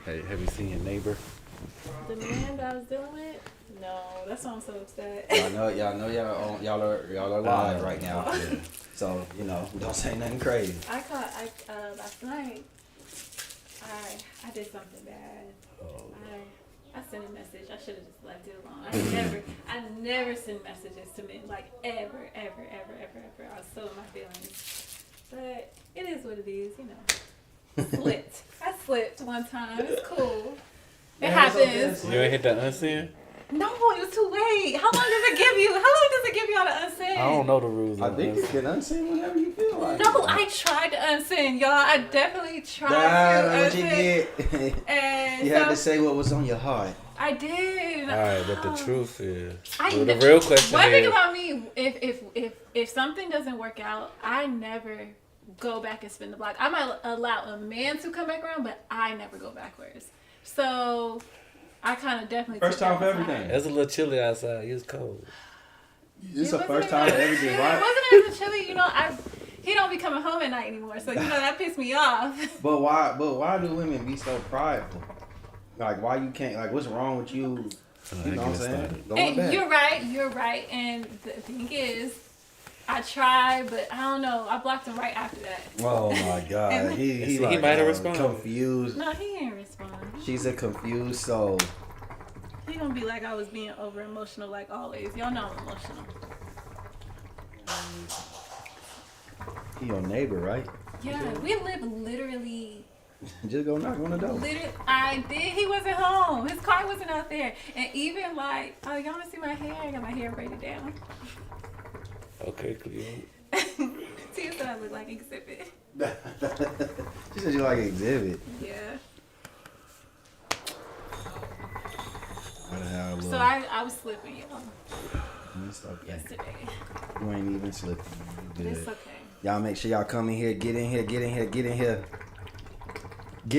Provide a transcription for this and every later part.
Hey, have you seen your neighbor? The man that I was dealing with? No, that's why I'm so upset. y'all are live right now. Yeah. So, don't say nothing crazy. Last night, I did something bad. Oh. I sent a message. I should have just left it alone. I never send messages to men, like ever. I was so in my feelings. But it is what it is, I slipped one time. It's cool. It happens. You ain't hit that unsend? No, it was too late. How long does it give you? How long does it give you on to unsend? I don't know the rules. I think you can unsend whenever you feel like. No, I tried to unsend, y'all. I definitely tried to That's what you unsend. get. And You had to say what was on your heart. I did. All right, but the truth is, the real question one thing is, about me, if something doesn't work out, I never go back and spin the block. I might allow a man to come back around, but I never go backwards. So I kind of definitely First time for everything. it's a little chilly outside. It's cold. It's the first time for everything, It right? wasn't as chilly, he don't be coming home at night anymore, so that pissed me off. But why do women be so prideful? Like, why you can't, like, what's wrong with you? You know what I'm saying? Going back. You're right. And the thing is, I tried, but I don't know. I blocked him right after that. Oh my God. He like, might have responded. Confused. No, he didn't respond. She's a confused soul. He gonna be like I was being over emotional like always. Y'all know I'm emotional. He your neighbor, right? Yeah, we live literally. Just go knock on the door. I did. He wasn't home. His car wasn't out there. And even like, oh, y'all wanna see my hair? I got my hair braided down. Okay, clear. Tia said I look like Exhibit. She said you like Exhibit. Yeah. So I was slipping, y'all. It's okay. Yesterday. You ain't even slipping. You good. It's okay. Y'all make sure y'all come in here, get in here. Get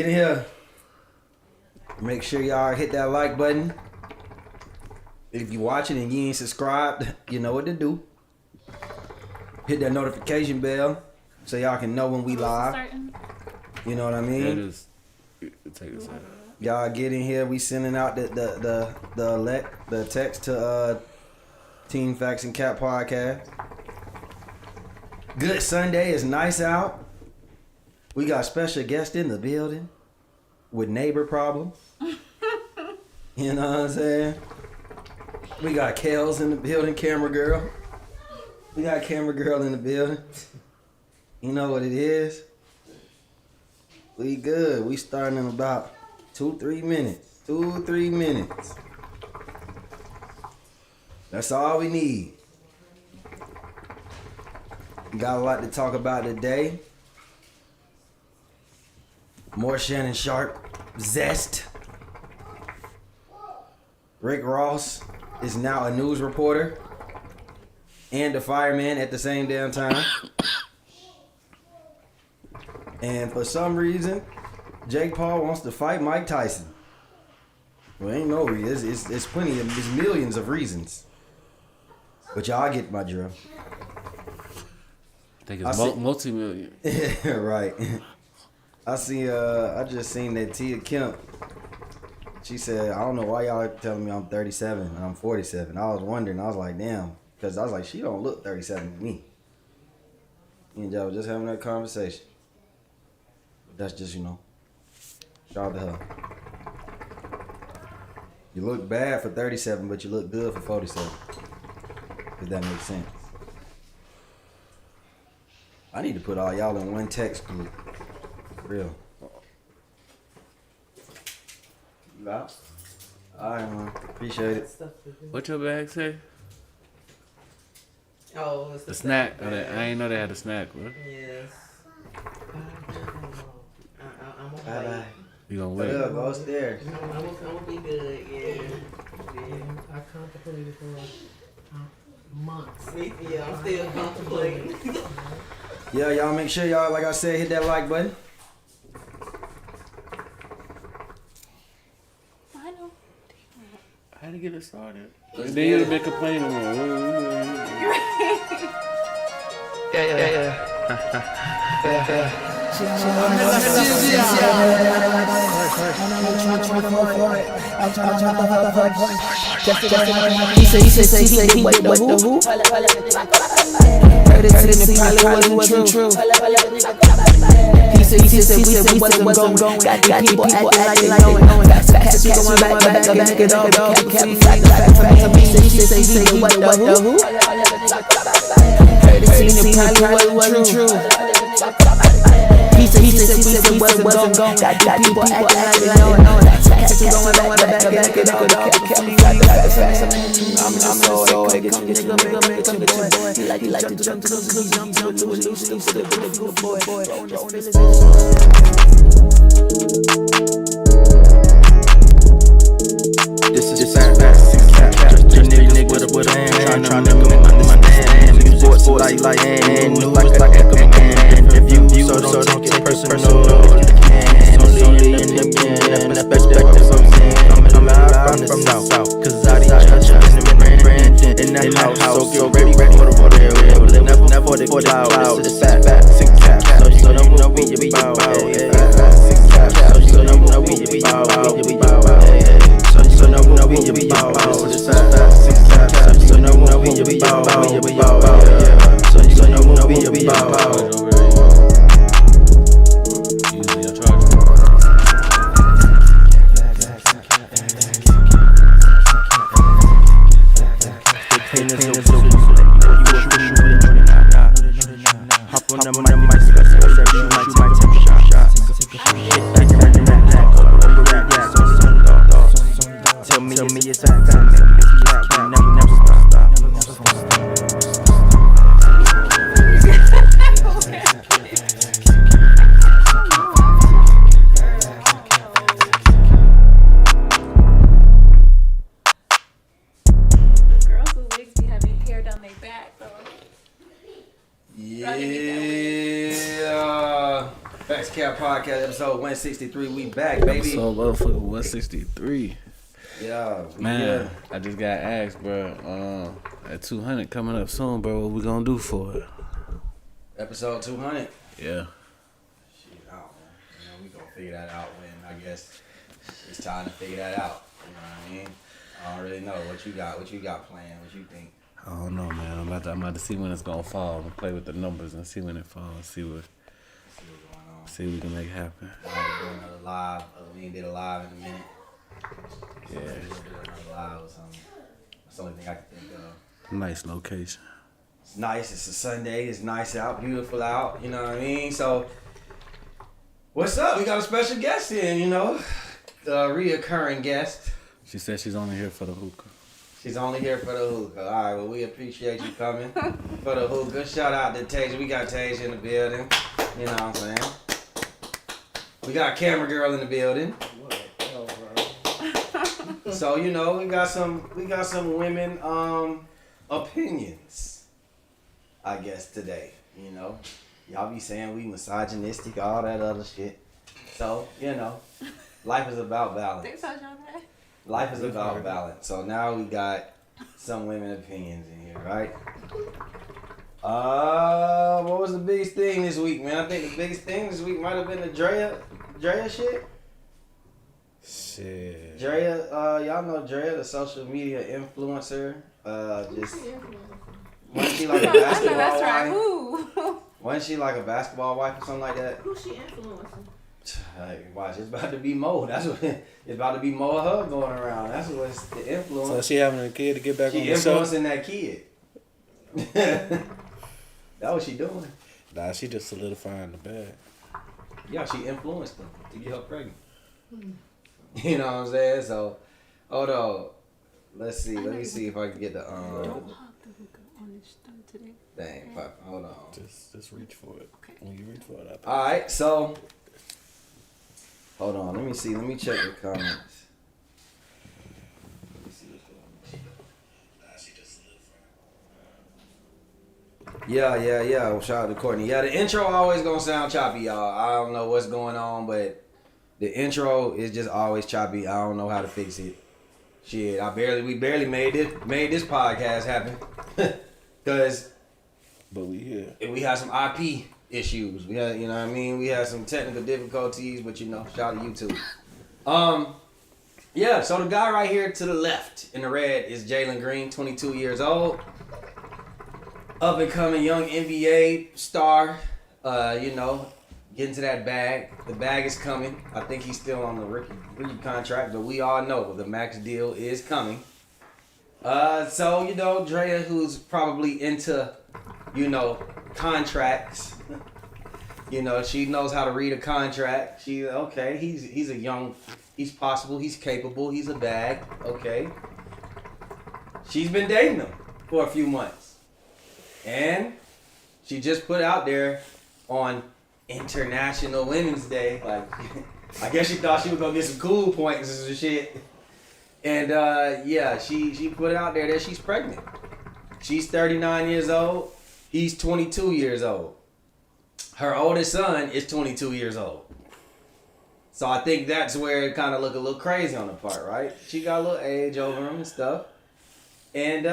in here. Make sure y'all hit that like button. If you watching and you ain't subscribed, you know what to do. Hit that notification bell so y'all can know when we live. You know what I mean? That is. Take a second. Y'all get in here. We sending out the text to Team Facts and Cat Podcast. Good Sunday. It's nice out. We got special guest in the building with neighbor problems. You know what I'm saying? We got Kels in the building, camera girl. We got camera girl in the building. You know what it is? We good. We starting in about 2-3 minutes. 2-3 minutes. That's all we need. Got a lot to talk about today. More Shannon Sharpe. Zest. Rick Ross is now a news reporter and a fireman at the same damn time. And for some reason, Jake Paul wants to fight Mike Tyson. Well, ain't no reason. It's plenty of, there's millions of reasons. But y'all get my drill. I think it's multi-million. Right. I just seen that Tia Kemp. She said, I don't know why y'all telling me I'm 37 and I'm 47. I was wondering. I was like, damn. Because I was like, she don't look 37 to me. Me and y'all was just having that conversation. But that's just, shout out to her. You look bad for 37, but you look good for 47. If that makes sense. I need to put all y'all in one text group. For real. You out? Alright, man. Appreciate it. What your bag say? Oh, it's the snack. I ain't know they had a snack, bro. Yes. I'm okay. Bye-bye. You gonna wait? Go upstairs. I'm gonna be good, yeah. I contemplated for months. Yeah, I'm still contemplating. Yeah, y'all make sure y'all, like I said, hit that like button. I know. How to get it started? Then you'd have been complaining. Yeah. He what the who? Heard it probably wasn't true. He said we wasn't going. Got people acting like they know it. Facts going back it all. He said what the who? Heard it probably wasn't true. He said we wasn't going. Got people acting like they know it. Facts going back it all. I'm so get your boy. He like to jump to the good boy. This is just the nigga with a hand, trying to understand. Music sports like news like a if you so don't take it personal. Only in the end, that's perspective I'm seeing. I'm out from the south, cause I didn't judge in that house. So get ready for the never for the cloud. This is facts and caps. So don't know we your bow. Facts and caps. So don't know we your bow. So no we your bow. This is facts and caps. So no we your bow. So no we your bow. Hop on the mic, shoot my take shots. Tell me it's that time. Never stop. Facts Cap Podcast episode 163. We back, baby. Episode motherfucker 163. Yeah, man. I just got asked, bro. At 200 coming up soon, bro. What we gonna do for it? Episode 200. Yeah. Shit, I don't know. We gonna figure that out when I guess it's time to figure that out. You know what I mean? I don't really know what you got planned. What you think? I don't know, man. I'm about to see when it's gonna fall. I'm gonna play with the numbers and see when it falls. See what we can make happen. We're gonna do another live. We ain't did a live in a minute. Yeah. We'll do another live or something. That's the only thing I can think of. Nice location. It's nice. It's a Sunday. It's nice out. Beautiful out. You know what I mean? So, what's up? We got a special guest in, you know. A reoccurring guest. She said she's only here for the hookah. She's only here for the hookah. All right, well, we appreciate you coming for the hookah. Shout out to Tasia. We got Tasia in the building. You know what I'm saying? We got Camera Girl in the building. So, you know, we got some women opinions, I guess, today. You know, y'all be saying we misogynistic, all that other shit. So, you know, life is about balance. Life is about balance. So now we got some women opinions in here, right? What was the biggest thing this week, man? I think the biggest thing this week might have been the Drea shit. Shit. Drea, y'all know Drea, the social media influencer. Just wasn't she like a basketball that's wife? right. Who? Wasn't she like a basketball wife or something like that? Who's she influencing? Hey, watch, it's about to be Mo. That's what it's about to be Mo and her going around. That's what's the influence. So she having a kid to get back on the show? She influencing that kid. That what she doing. Nah, she just solidifying the bag. Yeah, she influenced them to get her pregnant. You know what I'm saying? So, hold on. Let's see. Let me see if I can get the Don't hug the hookah on this stove today. Dang, fuck. Hold on. Just reach for it. Okay. When you reach for it, All right, so hold on. Let me see. Let me check the comments. Let me see what's going on. Yeah. Well, shout out to Courtney. Yeah, the intro always gonna sound choppy, y'all. I don't know what's going on, but the intro is just always choppy. I don't know how to fix it. Shit, we barely made this podcast happen. Cause but we here. We had some IP issues. We had, you know what I mean? We had some technical difficulties, but you know, shout out to YouTube. Yeah, so the guy right here to the left in the red is Jalen Green, 22 years old. Up and coming young NBA star. Getting to that bag. The bag is coming. I think he's still on the rookie contract, but we all know the max deal is coming. Drea, who's probably into, contracts. She knows how to read a contract. He's a young, he's possible, he's capable, he's a bag. Okay. She's been dating him for a few months. And she just put out there on International Women's Day, like, I guess she thought she was gonna get some cool points and some shit. And she put it out there that she's pregnant. She's 39 years old. He's 22 years old. Her oldest son is 22 years old. So I think that's where it kind of look a little crazy on the part, right? She got a little age over him and stuff. And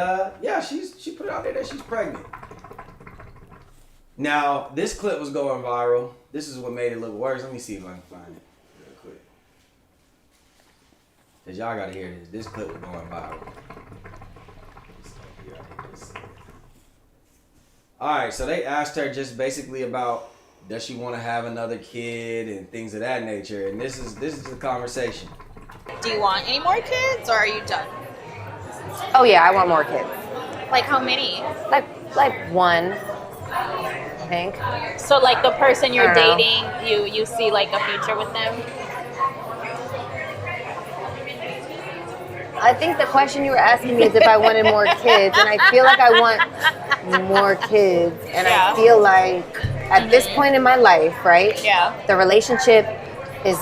she put it out there that she's pregnant. Now, this clip was going viral. This is what made it look worse. Let me see if I can find it real quick. Because y'all got to hear this. This clip was going viral. Alright, so they asked her just basically about does she want to have another kid and things of that nature. And this is the conversation. Do you want any more kids or are you done? Oh yeah, I want more kids. Like how many? Like one, I think. So like the person you're I don't dating, you see like a future with them? I think the question you were asking me is if I wanted more kids, and I feel like I want more kids, and Yeah. I feel like at this point in my life, right? Yeah. The relationship is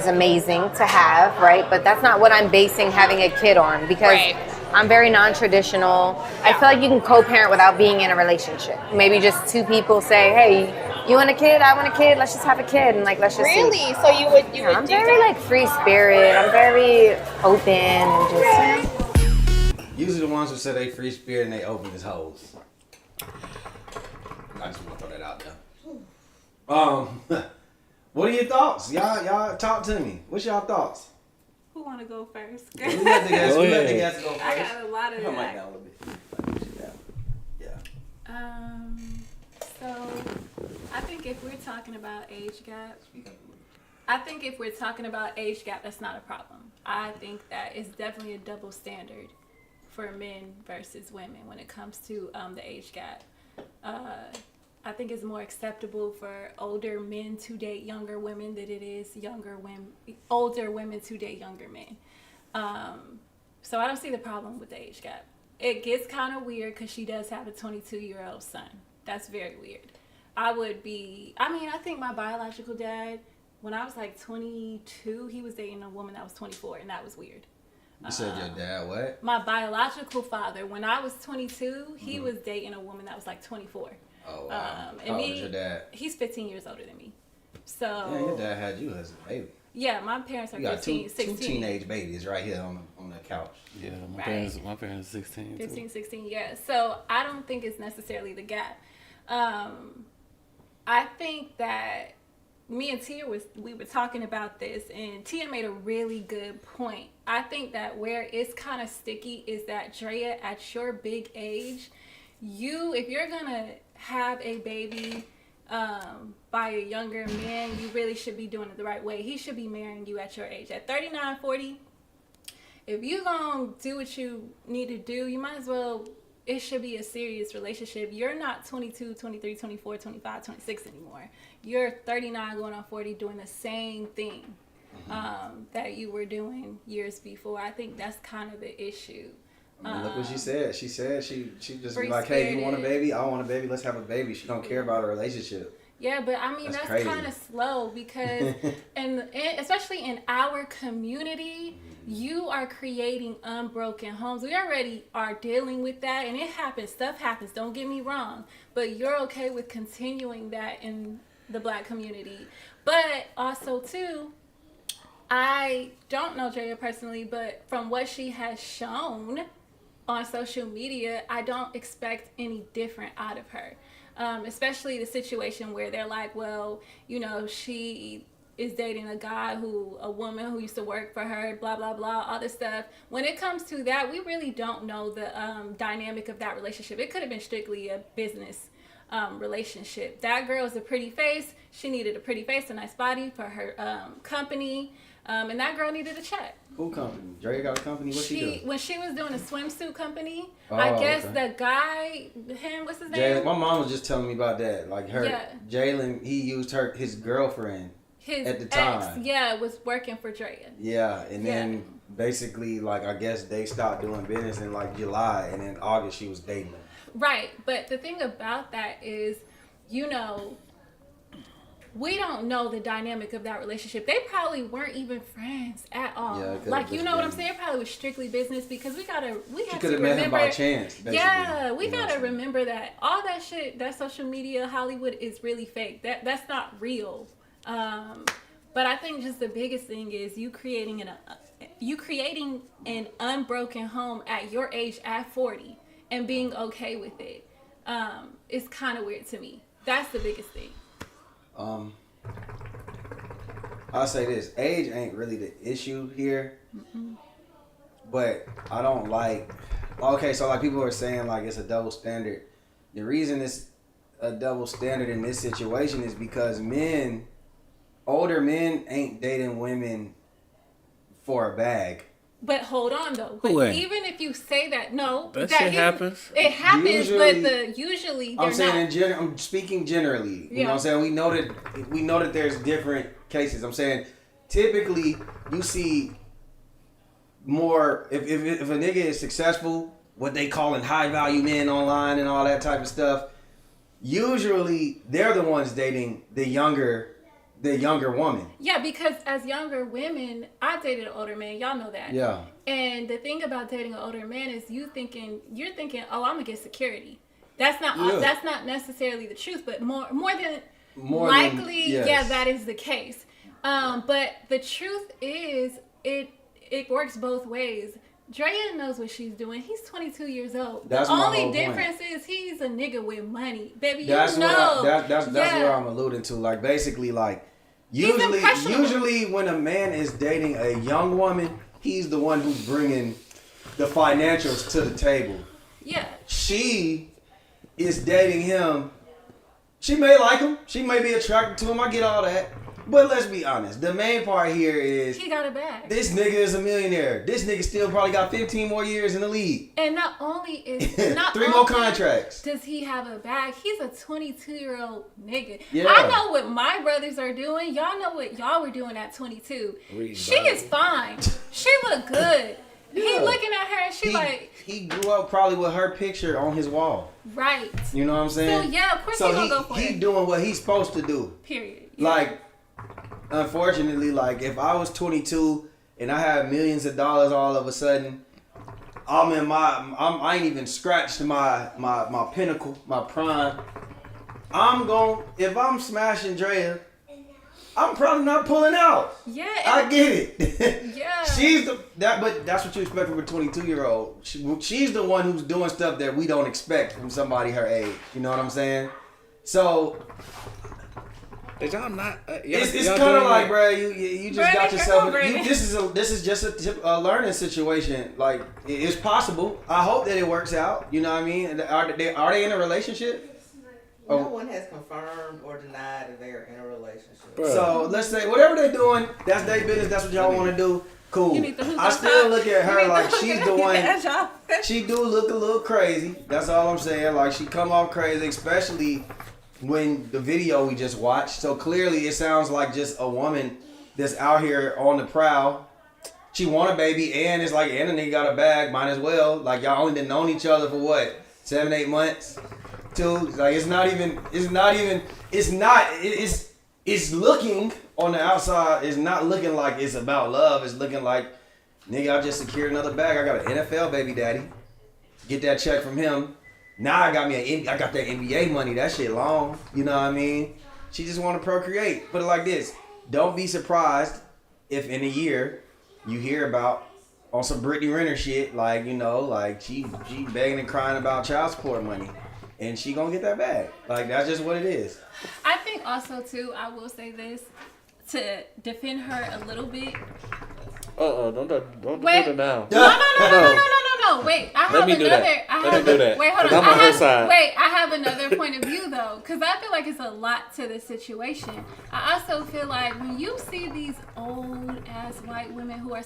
amazing to have, right? But that's not what I'm basing having a kid on, because Right. I'm very non-traditional. I feel like you can co-parent without being in a relationship. Maybe just two people say, "Hey, you want a kid? I want a kid. Let's just have a kid, and like let's just see." Really? So you would I'm do very that? like free spirit. I'm very open and just. Usually the ones who say they free spirit and they open as hoes. I just want to throw that out there. What are your thoughts? Y'all talk to me. What's y'all thoughts? Who want to go first? We let the guests Go ahead. go first. I got a lot of Put my that. mic down a little bit. Yeah. So I think if we're talking about age gap, that's not a problem. I think that it's definitely a double standard for men versus women when it comes to the age gap. I think it's more acceptable for older men to date younger women than it is older women to date younger men. So I don't see the problem with the age gap. It gets kind of weird because she does have a 22-year-old son. That's very weird. I think my biological dad, when I was like 22, he was dating a woman that was 24, and that was weird. You said your dad what? My biological father, when I was 22, he was dating a woman that was like 24. Oh, wow. And How old is your dad? He's 15 years older than me. So Yeah, your dad had you as a baby. yeah, my parents are You got 15, two 16. teenage babies right here on the couch. Yeah, my Right. parents are 16 too. 15, 16, yeah. So I don't think it's necessarily the gap. I think that me and Tia we were talking about this, and Tia made a really good point. I think that where it's kind of sticky is that Drea, at your big age, if you're gonna have a baby by a younger man, you really should be doing it the right way. He should be marrying you at your age. At 39, 40, if you gonna do what you need to do, you might as well, it should be a serious relationship. You're not 22, 23, 24, 25, 26 anymore. You're 39 going on 40 doing the same thing that you were doing years before. I think that's kind of the issue. Look what she said. She said she just be Free like, hey, you want a spirited. baby? I want a baby. Let's have a baby. She don't care about a relationship. Yeah, but I mean, That's that's crazy. kind of slow because, and especially in our community, you are creating unbroken homes. We already are dealing with that, and it happens. Stuff happens. Don't get me wrong. But you're okay with continuing that in the Black community. But also, too, I don't know Drea personally, but from what she has shown on social media, I don't expect any different out of her. Especially the situation where they're like, well, you know, she is dating a woman who used to work for her, blah, blah, blah, all this stuff. When it comes to that, we really don't know the dynamic of that relationship. It could have been strictly a business relationship. That girl is a pretty face. She needed a pretty face, a nice body for her company. And that girl needed a check. Who company? Dre got a company? What she do? When she was doing a swimsuit company, I guess the guy, what's his name? My mom was just telling me about that. Like Jalen, he used his girlfriend at the time. Ex, was working for Drea. Yeah, and then basically, like, I guess they stopped doing business in like July, and in August she was dating him. Right, but the thing about that is, we don't know the dynamic of that relationship. They probably weren't even friends at all. Yeah, like, you know what I'm saying? It probably was strictly business because we have to remember. Met him by chance, basically. Yeah, we gotta remember that all that shit, that social media, Hollywood is really fake. That's not real. But I think just the biggest thing is you creating an unbroken home at your age at 40 and being okay with it. It's kind of weird to me. That's the biggest thing. I'll say this: age ain't really the issue here. But I don't like. Okay, so like people are saying like it's a double standard. The reason it's a double standard in this situation is because older men ain't dating women for a bag. But hold on though. But even if you say that, that shit happens. It happens, but usually they're I'm saying I'm speaking generally. You know what I'm saying? We know that there's different cases. I'm saying typically you see more if a nigga is successful, what they calling high value men online and all that type of stuff. Usually they're the ones dating the younger woman. Yeah, because as younger women, I've dated an older man. Y'all know that. Yeah. And the thing about dating an older man is you're thinking, oh, I'm gonna get security. That's not necessarily the truth, but more than likely, that is the case. But the truth is, it works both ways. Drea knows what she's doing. He's 22 years old. The only difference is he's a nigga with money, baby. That's where I'm alluding to. Like basically, like usually when a man is dating a young woman, he's the one who's bringing the financials to the table. Yeah. She is dating him. She may like him. She may be attracted to him. I get all that. But let's be honest. The main part here is he got a bag. This nigga is a millionaire. This nigga still probably got 15 more years in the league. And not only is 3 more contracts. Does he have a bag? He's a 22-year-old nigga. Yeah. I know what my brothers are doing. Y'all know what y'all were doing at 22. She is fine. She look good. Yeah. He looking at her and he grew up probably with her picture on his wall. Right. You know what I'm saying? So yeah, of course he gonna go for it. He doing what he's supposed to do. Period. Yeah. Like, unfortunately, like if I was 22 and I had millions of dollars all of a sudden, I ain't even scratched my pinnacle, my prime. If I'm smashing Drea, I'm probably not pulling out. Yeah, I get it. Yeah, but that's what you expect from a 22-year-old. She's the one who's doing stuff that we don't expect from somebody her age. You know what I'm saying? So. Y'all not? It's kind of like, bro, you just got yourself. This is just a learning situation. Like it's possible. I hope that it works out. You know what I mean? Are they in a relationship? No one has confirmed or denied that they're in a relationship. Bro. So let's say whatever they're doing, that's their business. That's what y'all want to do. Cool. I still look at her like she's the one. She do look a little crazy. That's all I'm saying. Like she come off crazy, especially when the video we just watched. So clearly it sounds like just a woman that's out here on the prowl. She want a baby and it's like, and the nigga got a bag, might as well. Like y'all only been known each other for what? 7-8 months? 2? Like it's looking on the outside, it's not looking like it's about love. It's looking like, nigga, I just secured another bag. I got an NFL baby daddy. Get that check from him. Now I got that NBA money. That shit long. You know what I mean? She just want to procreate. Put it like this. Don't be surprised if in a year you hear about on some Brittany Renner shit, like, you know, like she begging and crying about child support money. And she gonna get that bag. Like, that's just what it is. I think also, too, I will say this. to defend her a little bit. Don't do Wait. it now. No. Wait, I have Let me do another. that. I Let have. me do that. Wait, hold 'Cause on. I'm on her side. Wait, I have another point of view though, because I feel like it's a lot to the situation. I also feel like when you see these old ass white women who are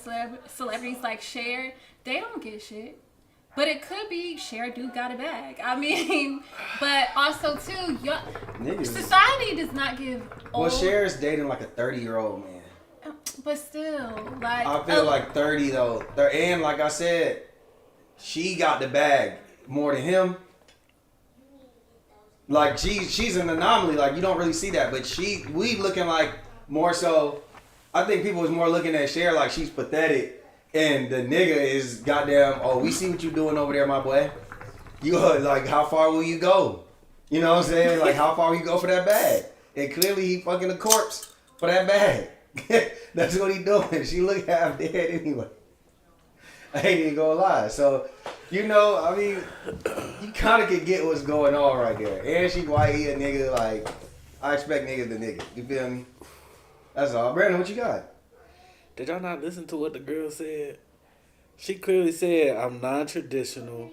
celebrities like Cher, they don't get shit. But it could be Cher do got a bag. I mean, but also too, society does not give old. Well, Cher's dating like a 30-year-old man. But still, like I feel like 30 though. And like I said, she got the bag more than him. Like she's an anomaly. Like you don't really see that, but we looking like more so. I think people was more looking at Cher like she's pathetic, and the nigga is goddamn. Oh, we see what you doing over there, my boy. You like, how far will you go? You know what I'm saying? Like how far will you go for that bag? And clearly he fucking a corpse for that bag. That's what he doing. She look half dead anyway. I ain't even gonna lie. So, you know, I mean, you kind of can get what's going on right there. And she white, he a nigga. Like, I expect niggas to nigga. You feel me? That's all. Brandon, what you got? Did y'all not listen to what the girl said? She clearly said, I'm non-traditional.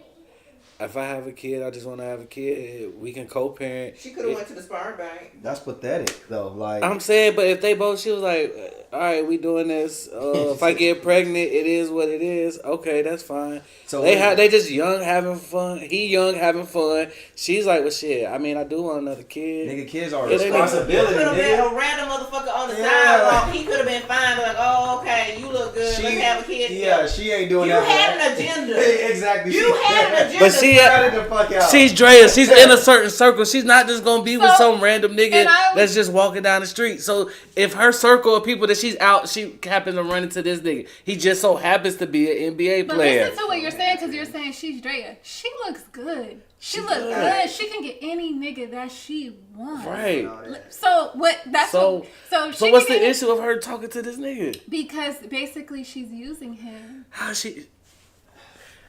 If I have a kid, I just want to have a kid. We can co-parent. She could have went to the sperm bank. That's pathetic, though. Like I'm saying, but if they both, she was like, all right, we doing this. If I get pregnant, it is what it is. Okay, that's fine. So they just young having fun. He young having fun. She's like, well, shit. I mean, I do want another kid. Nigga, kids are a responsibility. Could have been a random motherfucker on the sidewalk. He could have been fine, but like, oh, okay, you look good. Let's have a kid. Yeah, she ain't doing you that. You had an agenda. Exactly. You had an agenda. But she's Drea. She's in a certain circle. She's not just gonna be with some random nigga that's just walking down the street. So if her circle of people that she's out, she happens to run into this nigga. He just so happens to be an NBA player. But listen to what you're saying, because you're saying she's Drea. She looks good. She looks good. She can get any nigga that she wants. Right. So what? That's so. So What's the issue of her talking to this nigga? Because basically she's using him.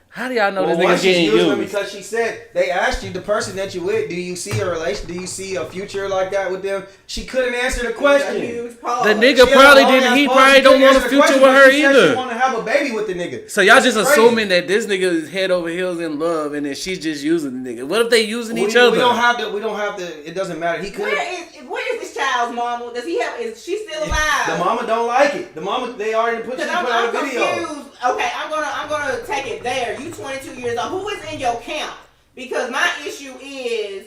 How do y'all know this nigga getting used? Because she said, they asked you, the person that you with, do you see a relation? Do you see a future like that with them? She couldn't answer the question. The nigga probably didn't. He probably don't want a future with her either. She want to have a baby with the nigga. So y'all just assuming that this nigga is head over heels in love, and then she's just using the nigga. What if they using each other? We don't have to. It doesn't matter. He could. Where is this child's mama? Does he have? Is she still alive? The mama don't like it. The mama, they already put out a video. Confused. Okay, I'm gonna take it there. You 22 years old. Who is in your camp? Because my issue is,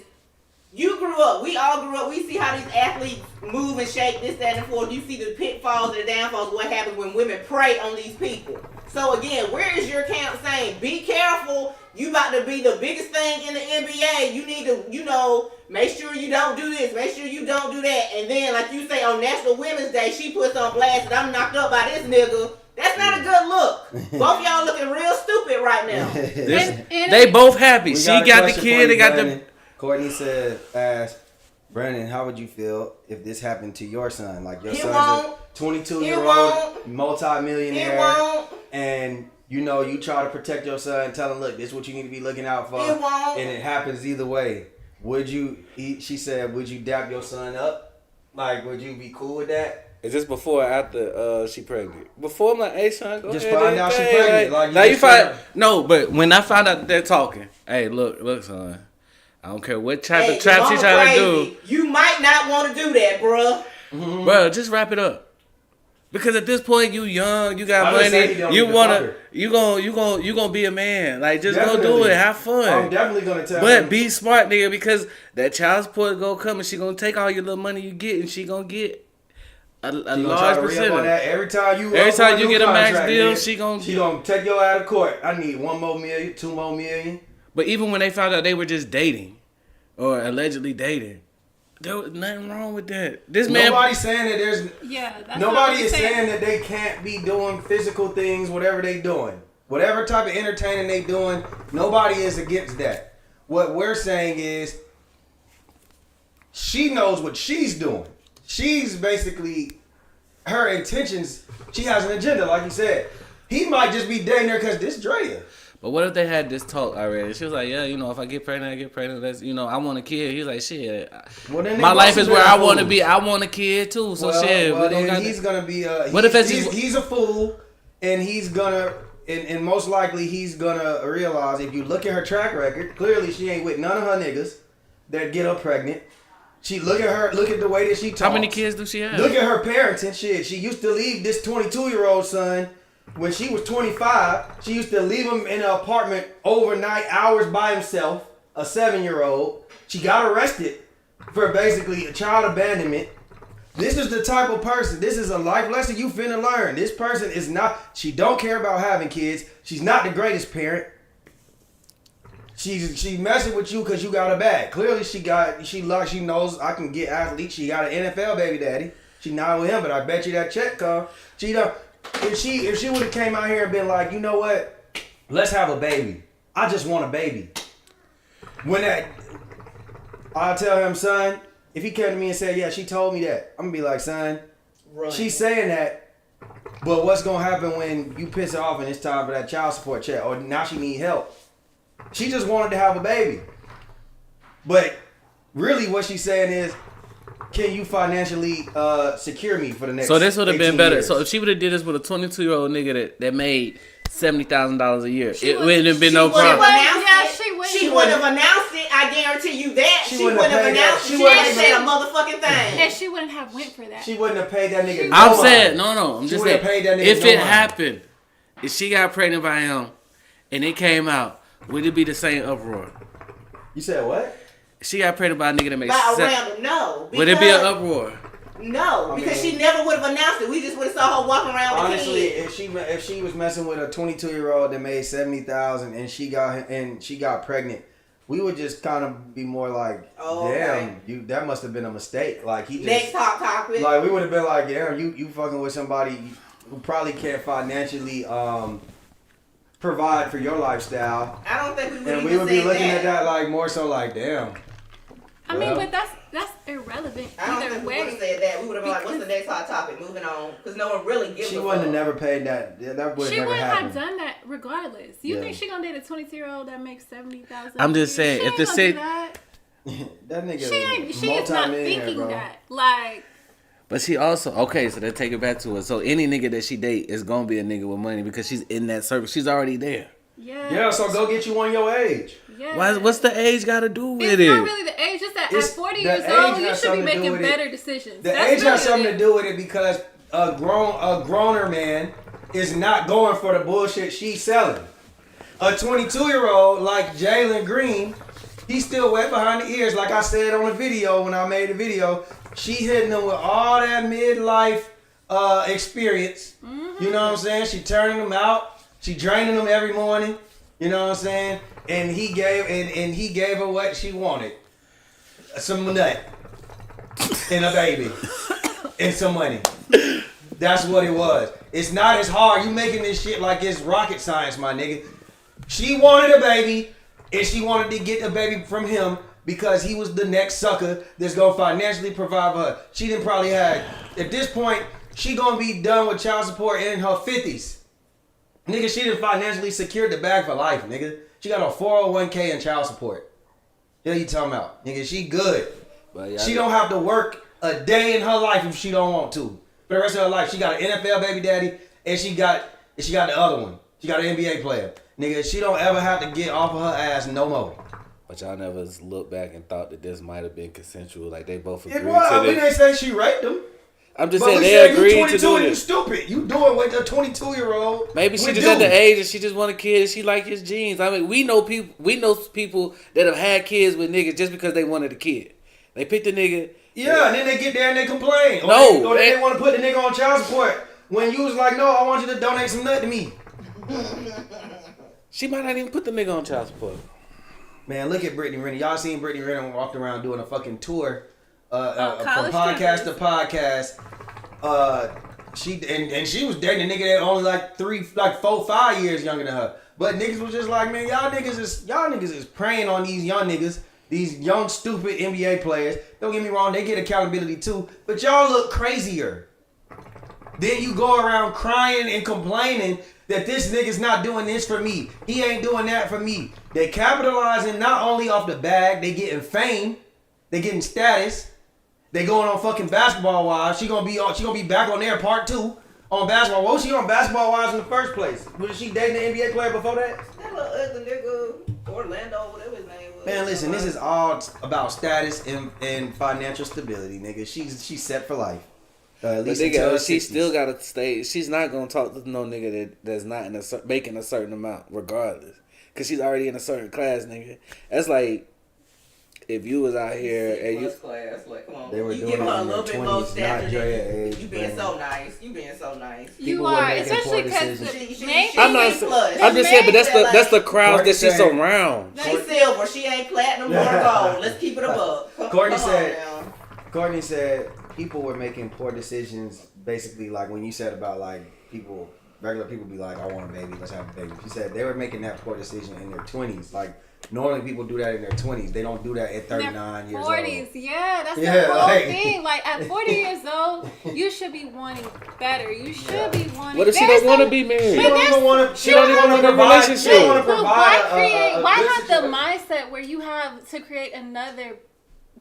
you grew up. We all grew up. We see how these athletes move and shake this, that, and the fourth. You see the pitfalls and the downfalls. What happens when women prey on these people? So again, where is your camp saying, be careful? You about to be the biggest thing in the NBA. You need to, make sure you don't do this. Make sure you don't do that. And then, like you say, on National Women's Day, she puts on blast that I'm knocked up by this nigga. That's not a good look. Both y'all looking real stupid right now. They both happy. She got the kid. They got the. Courtney asked Brandon, how would you feel if this happened to your son? Like your son's a 22-year-old multi-millionaire, and you try to protect your son, tell him, look, this is what you need to be looking out for, and it happens either way. Would you? She said, would you dap your son up? Like, would you be cool with that? Is this before or after she pregnant? Before, I'm like, hey, son, go just ahead. Find out she pregnant. Like now you find no, but when I found out that they're talking, hey, look, son, I don't care what type of trap she trying to do. You might not want to do that, bruh. Mm-hmm. Bro, just wrap it up. Because at this point, you young, you got money, you gonna be a man. Like, just go do it, have fun. I'm definitely gonna tell. But be smart, nigga, because that child support gonna come and she gonna take all your little money you get, and she gonna get a large percentage. Every time you get a max deal, she gonna take your out of court. I need $1 more million, $2 more million. But even when they found out they were just dating or allegedly dating, there was nothing wrong with that. Nobody's saying that there's. Yeah. That's nobody is saying that they can't be doing physical things, whatever they doing, whatever type of entertaining they doing. Nobody is against that. What we're saying is, she knows what she's doing. She's basically, her intentions, she has an agenda, like you said. He might just be dating her because this Drea. But what if they had this talk already? She was like, yeah, you know, if I get pregnant, I get pregnant. That's, you know, I want a kid. He's like, shit. My life is where I want to be. I want a kid too. So shit. Well, then he's gonna be. He's a fool, and he's gonna. And most likely he's gonna realize if you look at her track record, clearly she ain't with none of her niggas that get her pregnant. She look at the way that she talks. How many kids do she have? Look at her parenting shit. She used to leave this 22-year-old son when she was 25. She used to leave him in an apartment overnight, hours by himself, a 7-year-old. She got arrested for basically a child abandonment. This is the type of person, this is a life lesson you finna learn. This person is not, she don't care about having kids. She's not the greatest parent. She's messing with you because you got a bag. Clearly she knows I can get athletes. She got an NFL baby daddy. She not with him, but I bet you that check come. If she would have came out here and been like, you know what? Let's have a baby. I just want a baby. I'll tell him, son, if he came to me and said, yeah, she told me that, I'm gonna be like, son, she's saying that, but what's gonna happen when you piss her off and it's time for that child support check, or now she need help? She just wanted to have a baby. But really what she's saying is, can you financially secure me for the next So this would have been better. Years? So if she would have did this with a 22-year-old nigga that made $70,000 a year, it wouldn't have been no problem. She wouldn't have announced it. I guarantee you that. She wouldn't have announced it. She wouldn't have said a motherfucking thing. And she wouldn't have went for that. She wouldn't have paid that nigga. I'm saying, no. I'm just saying, paid that nigga if it happened, if she got pregnant by him and it came out, would it be the same uproar? You said what? She got pregnant by a nigga that makes no. Would it be an uproar? No, because she never would have announced it. We just would have saw her walking around with honestly, kids. if she was messing with a 22-year-old that made $70,000 and she got pregnant, we would just kind of be more like, damn, that must have been a mistake. Like he just next hot topic. Like we would have been like, damn, you fucking with somebody who probably can't financially provide for your lifestyle. I don't think we would. And we would be looking at that like more so like, damn. I mean, but that's irrelevant. I don't think we would have said that. We would have been like, what's the next hot topic? Moving on. Because no one really gives a fuck. She wouldn't have never paid that. That would have never happened. She wouldn't have done that regardless. You think she gonna date a 22-year-old that makes $70,000? I'm just saying, if the city... that nigga she is not thinking bro. that. Like... But she also, okay, so they take it back to her. So any nigga that she date is gonna be a nigga with money because she's in that circle. She's already there. Yeah, so go get you one your age. Yeah. What's the age got to do with it's it? It's not really the age. Just that at 40 years old, you should be making better decisions. The age has something to do with it because a growner man is not going for the bullshit she's selling. A 22-year-old like Jalen Green, he's still wet behind the ears. Like I said on the video when I made the video, she hitting them with all that midlife experience. Mm-hmm. You know what I'm saying? She turning them out. She draining them every morning. You know what I'm saying? And he gave her what she wanted. Some nut. And a baby. And some money. That's what it was. It's not as hard. You making this shit like it's rocket science, my nigga. She wanted a baby, and she wanted to get a baby from him because he was the next sucker that's gonna financially provide for her. She didn't probably have, at this point, she gonna be done with child support in her 50s. Nigga, she done financially secured the bag for life, nigga. She got a 401k and child support. What are you talking about? Nigga, she good. She don't have to work a day in her life if she don't want to. For the rest of her life, she got an NFL baby daddy, and she got the other one. She got an NBA player. Nigga, she don't ever have to get off of her ass no more. But y'all never looked back and thought that this might have been consensual. Like they both agreed to this. We didn't say she raped him. I'm just saying they agreed to do it. You stupid. You doing what a 22-year-old. Maybe she just at the age and she just want a kid and she like his genes. I mean, we know people that have had kids with niggas just because they wanted a kid. They picked the nigga. Yeah, and then they get there and they complain. Or they want to put the nigga on child support when you was like, no, I want you to donate some nut to me. She might not even put the nigga on child support. Man, look at Brittany Renner. Y'all seen Brittany Renner walked around doing a fucking tour from podcast to podcast. She was dating a nigga that only like 4-5 years younger than her. But niggas was just like, man, y'all niggas is preying on these young niggas, these young stupid NBA players. Don't get me wrong, they get accountability too, but y'all look crazier. Then you go around crying and complaining that this nigga's not doing this for me. He ain't doing that for me. They capitalizing not only off the bag, they getting fame, they getting status. They going on fucking Basketball Wives. She gonna be back on there part 2 on Basketball. What was she on Basketball Wives in the first place? Was she dating an NBA player before that? That little ugly nigga, Orlando, whatever his name was. Man, listen, this is all about status and financial stability, nigga. She's set for life. At least she still gotta stay. She's not gonna talk to no nigga that's not making a certain amount, regardless, cause she's already in a certain class, nigga. That's like if you was out here and you class, like, come on, they were you doing give her a it in little their bit more 20s, stature. not Drea age. You being so nice. You being so nice. People were making poor decisions. I'm just saying, but that's the crowd that she's around. She's silver. She ain't platinum or gold. Let's keep it above. Courtney said people were making poor decisions. Basically, like when you said about like regular people be like, I want a baby, let's have a baby. She said they were making that poor decision in their 20s. Like normally people do that in their 20s. They don't do that at 39 years old. 40s, yeah, that's the whole thing. Like at 40 years old, you should be wanting better. You should be wanting. What if she don't want to be married? She don't even want to. She don't even want to provide. She don't want to But provide. why have the mindset where you have to create another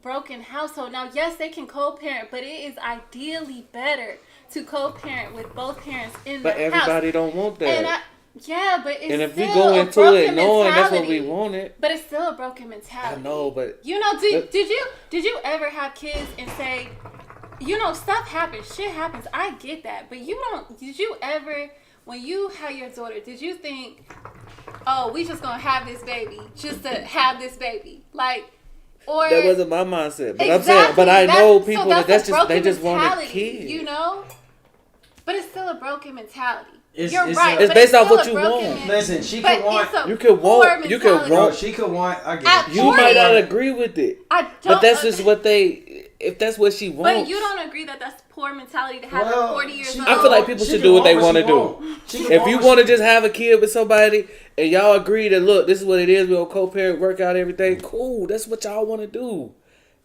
broken household? Now, yes, they can co-parent, but it is ideally better to co-parent with both parents in the house. But everybody don't want that. But it's and if still we go a into broken it knowing that's what mentality. we wanted, but it's still a broken mentality. I know, but you know, did you ever have kids and say, you know, stuff happens, shit happens. I get that, but did you ever, when you had your daughter, did you think, oh, we just gonna have this baby just to have this baby, like? Or that wasn't my mindset. But exactly, I'm saying, but I know people they just want a mentality, kid. you know. But it's still a broken mentality. It's right. It's based off what you want. Listen, she could want. You could want. You could want. She could want. I get it. You might not agree with it. But that's just what they. If that's what she wants. But you don't agree that that's poor mentality to have at 40 years old. I feel like people should do what they want to do. If you want to just have a kid with somebody and y'all agree that look, this is what it is, we'll co-parent, work out everything. Cool. That's what y'all want to do.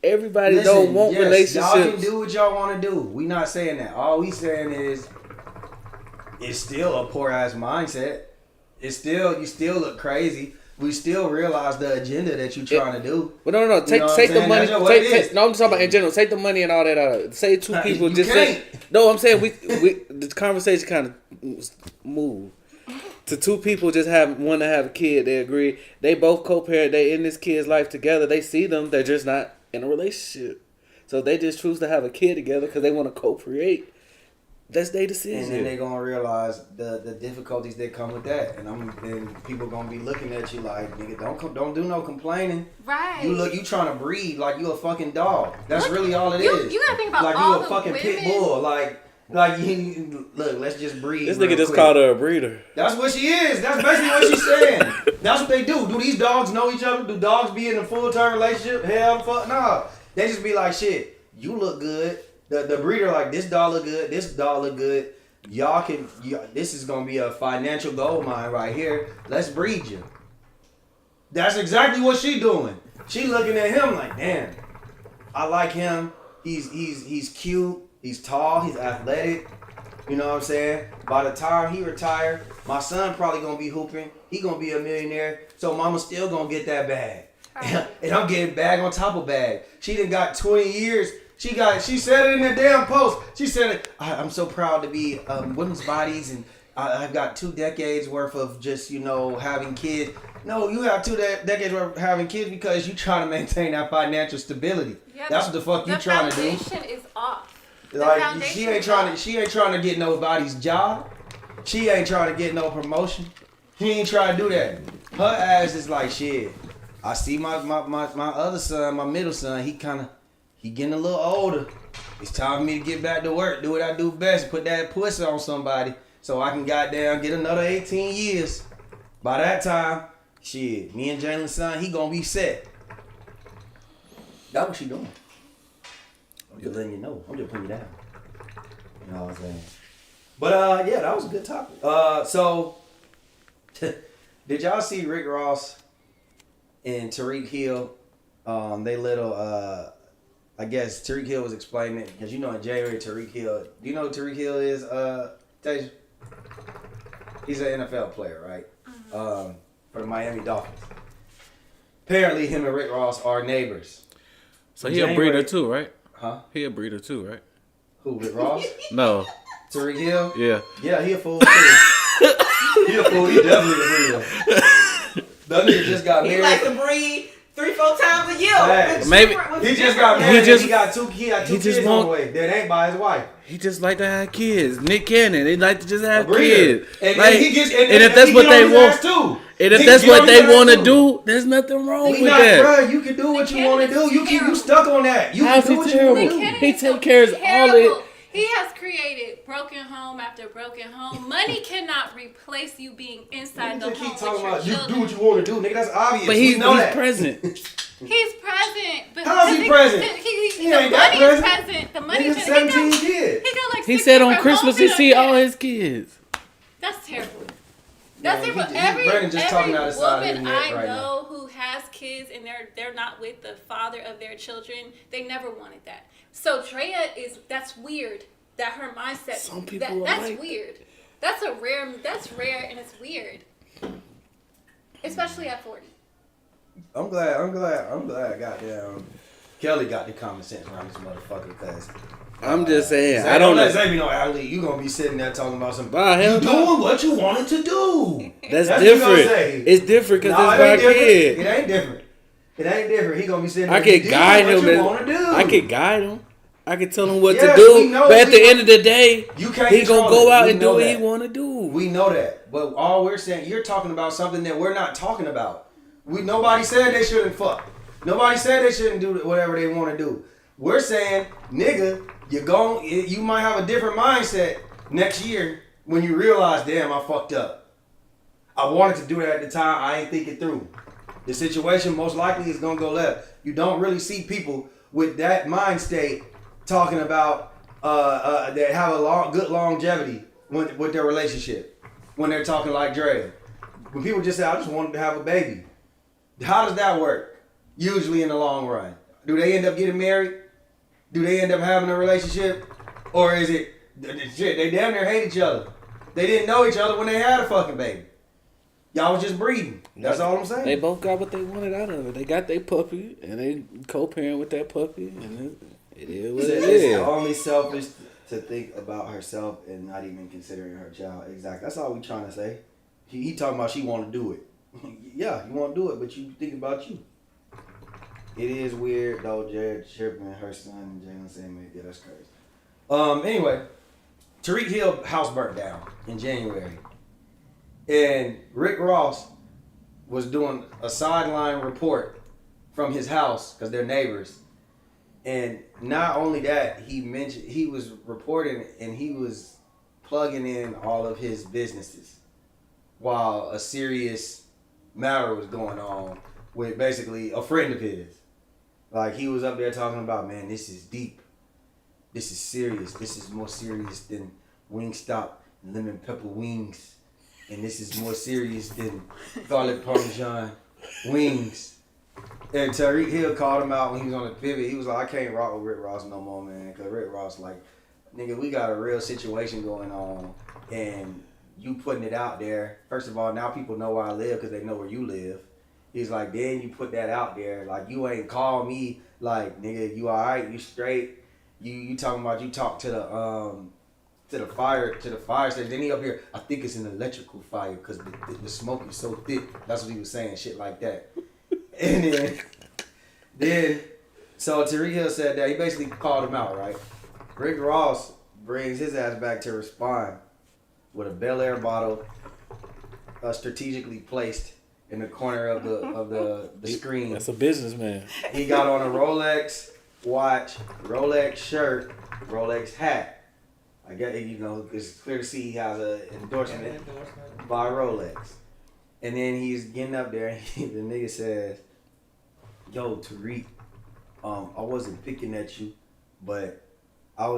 Everybody don't want relationships. Y'all can do what y'all want to do. We not saying that. All we saying is it's still a poor ass mindset. It's still, you still look crazy. We still realize the agenda that you trying to do. But no. Take the money. No, I'm talking about in general. Take the money and all that out of it. Say two people just say. No, I'm saying we the conversation kind of moved to two people just want to have a kid. They agree. They both co-parent. They in this kid's life together. They see them. They're just not in a relationship. So they just choose to have a kid together because they want to co-create. That's their decision. And then they gonna realize the difficulties that come with that, and people gonna be looking at you like, nigga, don't do no complaining. Right. You trying to breed like you a fucking dog. That's really all it is. You gotta think about like all you a fucking pit bull. Like you look. Let's just breed. This nigga just called her a breeder. That's what she is. That's basically what she's saying. That's what they do. Do these dogs know each other? Do dogs be in a full-term relationship? Hell, fuck no. They just be like, shit. You look good. The breeder like, this dog look good, this dog look good. This is gonna be a financial gold mine right here. Let's breed you. That's exactly what she doing. She looking at him like, damn, I like him. He's cute. He's tall. He's athletic. You know what I'm saying? By the time he retire, my son probably gonna be hooping. He gonna be a millionaire. So mama still gonna get that bag. Right. And I'm getting bag on top of bag. She done got 20 years. She said it in the damn post. She said, I'm so proud to be women's bodies, and I've got 2 decades worth of just, having kids. No, you have 2 decades worth of having kids because you trying to maintain that financial stability. Yeah, that's what the fuck you trying to do. The foundation is off. Like she ain't trying to get nobody's job. She ain't trying to get no promotion. She ain't trying to do that. Her ass is like, shit. I see my other son, my middle son, he getting a little older. It's time for me to get back to work, do what I do best, put that pussy on somebody so I can goddamn get another 18 years. By that time, shit, me and Jalen's son, he gonna be set. That's what she doing. I'm just letting you know. I'm just putting you down. You know what I'm saying? But yeah, that was a good topic. So did y'all see Rick Ross and Tariq Hill? They little I guess Tariq Hill was explaining it because in January Tariq Hill. Do you know who Tariq Hill is? Tyson? He's an NFL player, right? For the Miami Dolphins. Apparently, him and Rick Ross are neighbors. So he a breeder too, right? Huh? He a breeder too, right? Who, Rick Ross? No. Tyreek Hill? Yeah. Yeah, he a fool too. He a fool. He definitely a breeder. That nigga just got married. He like to breed 3-4 times a year. Hey, maybe he just got married. He got two kids on the way. That ain't by his wife. He just like to have kids. Nick Cannon, they like to just have kids. And, like, and if that's what they want, and if that's what they want to do, there's nothing wrong with that. Bro, you can do what you want to do. You stuck on that. You can do what you want to do. He take care of all it. He has created broken home after broken home. Money cannot replace you being inside the home. Keep talking with about your you do what you want to do, nigga. That's obvious. But he's present. He's present. But how is he present? He ain't that present. The money's present. 17 kids. He got like he said on Christmas he see all his kids. That's terrible. That's terrible. Every woman I know who has kids and they're not with the father of their children, they never wanted that. So Treya that's weird. That her mindset. Some people that's like weird. That's rare and it's weird. Especially at 40. I'm glad. Goddamn, Kelly got the common sense around this motherfucker because. I'm just saying. I don't let Xavier know, athlete. You gonna be sitting there talking about some. You doing what you wanted to do. That's different. It's different because it's my kid. It ain't different. He gonna be sitting there. I can guide him. I can guide him. I can tell him what to do. But at the end of the day, he gonna go out and do what he want to do. We know that. But all we're saying, you're talking about something that we're not talking about. Nobody said they shouldn't fuck. Nobody said they shouldn't do whatever they want to do. We're saying, nigga, you might have a different mindset next year when you realize, damn, I fucked up. I wanted to do it at the time. I ain't think it through. The situation most likely is gonna go left. You don't really see people with that mind state talking about that have a good longevity with their relationship when they're talking like Dre. When people just say, I just wanted to have a baby. How does that work? Usually in the long run. Do they end up getting married? Do they end up having a relationship? Or is it, shit, they damn near hate each other. They didn't know each other when they had a fucking baby. Y'all was just breeding. That's all I'm saying. They both got what they wanted out of it. They got their puppy, and they co-parent with that puppy, and it is what it is. It's only selfish to think about herself and not even considering her child. Exactly. That's all we trying to say. He talking about she want to do it. Yeah, you want to do it, but you think about you. It is weird though. Jared tripping, her son, and Jalen saying, "Yeah, that's crazy." Anyway, Tyreek Hill house burnt down in January, and Rick Ross was doing a sideline report from his house because they're neighbors. And not only that, he was reporting and he was plugging in all of his businesses while a serious matter was going on with basically a friend of his. Like, he was up there talking about, man, this is deep. This is serious. This is more serious than Wingstop and lemon pepper wings. And this is more serious than garlic parmesan wings. And Tyreek Hill called him out when he was on the pivot. He was like, I can't rock with Rick Ross no more, man. Because Rick Ross like, nigga, we got a real situation going on. And you putting it out there. First of all, now people know where I live because they know where you live. He's like, then you put that out there. Like, you ain't call me like, nigga, you all right? You straight? You talking about you talk to the fire station. Then he up here, I think it's an electrical fire because the smoke is so thick. That's what he was saying, shit like that. And then so Tyreek Hill said that he basically called him out, right? Rick Ross brings his ass back to respond with a Bel Air bottle strategically placed in the corner of the screen. That's a businessman. He got on a Rolex watch, Rolex shirt, Rolex hat. I guess, it's clear to see he has an endorsement by Rolex. And then he's getting up there and the nigga says, yo, Tariq, I wasn't picking at you, but I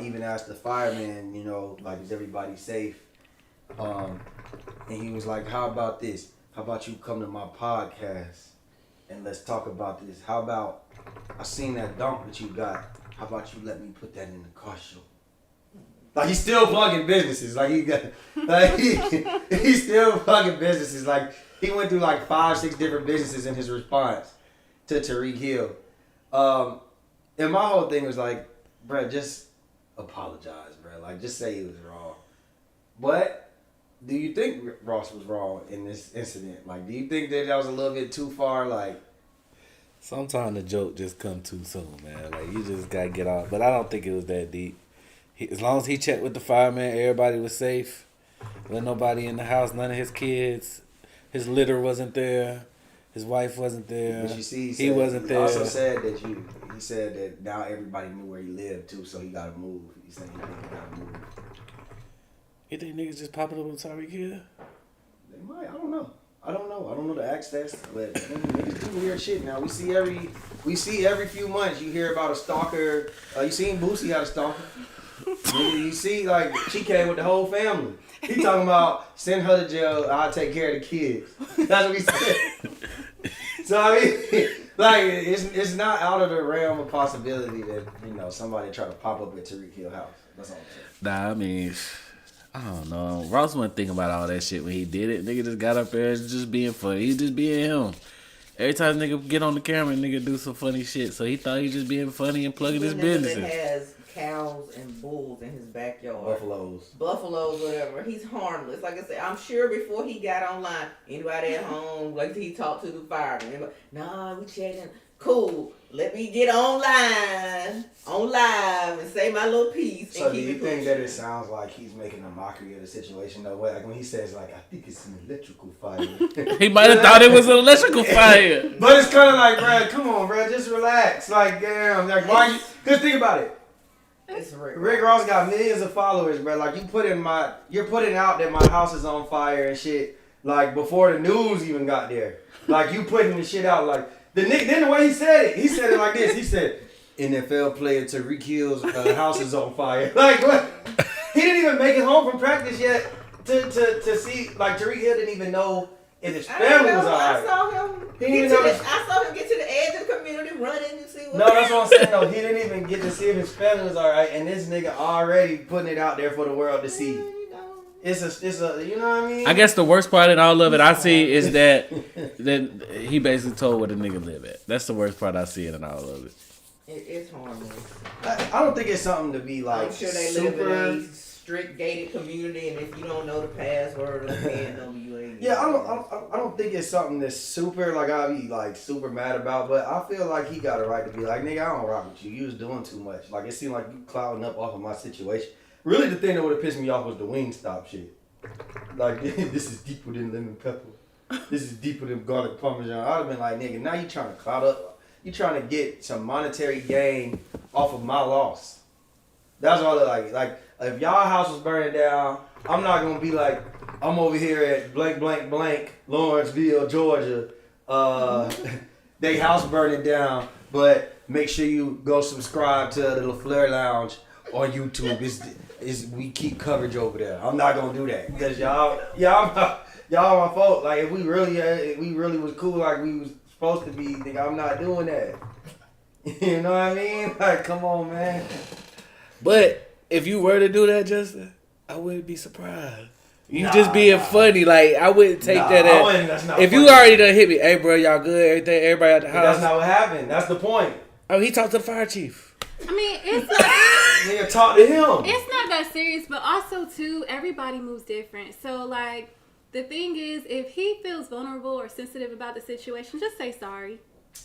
even asked the fireman, like, is everybody safe? And he was like, how about this? How about you come to my podcast and let's talk about this? How about, I seen that dunk that you got. How about you let me put that in the car show? Like he's still plugging businesses. Like he's still plugging businesses. Like he went through like 5-6 different businesses in his response to Tariq Hill. And my whole thing was like, bro, just apologize, bro. Like just say he was wrong. But do you think Ross was wrong in this incident? Like, do you think that was a little bit too far? Like, sometimes the joke just come too soon, man. Like you just gotta get off. But I don't think it was that deep. As long as he checked with the fireman, everybody was safe. Let nobody in the house, none of his kids. His litter wasn't there. His wife wasn't there. But you see, he wasn't there. He also said that he said that now everybody knew where he lived too, so he gotta move. He said he gotta move. You think niggas just popping up on Tyreek Hill? They might. I don't know. I don't know the access, but niggas do weird shit now. We see every few months you hear about a stalker. You seen Boosie had a stalker. You see, like, she came with the whole family. He talking about send her to jail, I'll take care of the kids. That's what he said. So I mean, like, it's not out of the realm of possibility that, you know, somebody try to pop up at Tariq Hill house. That's all I'm saying. Nah, I mean, I don't know. Ross wasn't thinking about all that shit when he did it. Nigga just got up there just being funny. He just being him. Every time nigga get on the camera, nigga do some funny shit. So he thought he just being funny and plugging his businesses. Has cows and bulls in his backyard. Buffaloes, whatever. He's harmless. Like I said, I'm sure before he got online, anybody at home, like he talked to the fireman. Nah, we chatting. Cool. Let me get on live, and say my little piece. So and do keep you it think that it sounds like he's making a mockery of the situation though? Like when he says like, I think it's an electrical fire. He might have thought it was an electrical fire. But it's kind of like, bro, come on, bro, just relax. Like, damn, like why you? Cause think about it. It's Rick Ross got millions of followers, bro. Like you're putting out that my house is on fire and shit. Like before the news even got there. Like you putting the shit out like. Then the way he said it like this. He said, NFL player Tariq Hill's house is on fire. Like, what? He didn't even make it home from practice yet to see, like, Tariq Hill didn't even know if his family was all right. I saw him get to the edge of the community running and see what. No, that's what I'm saying, though. He didn't even get to see if his family was all right, and this nigga already putting it out there for the world to see. It's a, you know what I mean? I guess the worst part in all of it I see is that he basically told where the nigga live at. That's the worst part I see in all of it. It's harmless. I don't think it's something to be like. I'm sure they live in a strict gated community, and if you don't know the password or the PIN number, you ain't. Yeah, I don't think it's something that's super like I'll be like super mad about, but I feel like he got a right to be like, nigga, I don't rock with you. You was doing too much. Like it seemed like you clouding up off of my situation. Really, the thing that would have pissed me off was the Wingstop shit. Like, this is deeper than lemon pepper. This is deeper than garlic parmesan. I'd have been like, nigga, now you trying to cloud up. You trying to get some monetary gain off of my loss. That's all I like. If y'all house was burning down, I'm not going to be like, I'm over here at blank, blank, blank, Lawrenceville, Georgia. They house burning down, but make sure you go subscribe to the LaFleur Lounge on YouTube. We keep coverage over there. I'm not gonna do that because y'all my fault. Like if we really was cool like we was supposed to be, nigga, I'm not doing that. You know what I mean? Like, come on, man. But if you were to do that, Justin, I wouldn't be surprised. You just being funny, like I wouldn't take that as. That's not if funny. you already done hit me, hey bro, y'all good? Everything, everybody at the house. That's not what happened. That's the point. Oh, he talked to the fire chief. I mean, it's not. Nigga, talk to him. It's not that serious, but also too, everybody moves different. So like, the thing is, if he feels vulnerable or sensitive about the situation, just say sorry.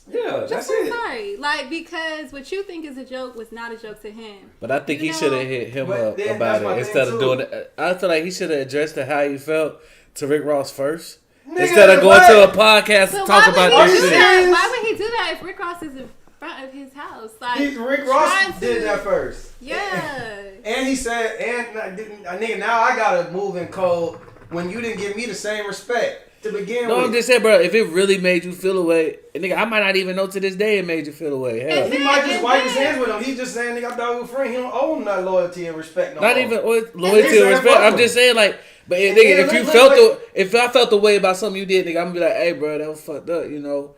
Yeah, just say sorry. Like, because what you think is a joke was not a joke to him. But I think he should have hit him up about it instead of doing it. I feel like he should have addressed it how he felt to Rick Ross first. Nigga, instead of going to a podcast to talk about this shit. Why would he do that if Rick Ross is in front of his house? Like, Rick Ross did that first. Yeah. And he said, nigga, now I gotta move in code when you didn't give me the same respect to begin with. No, I'm just saying, bro, if it really made you feel away, nigga, I might not even know to this day it made you feel away. Hell. He might just wipe his hands with him. He's just saying, nigga, I thought we were friends. He don't owe him that loyalty and respect no more. Not even loyalty and respect. I'm just saying, like, but nigga, if I felt the way about something you did, nigga, I'm gonna be like, hey, bro, that was fucked up, you know.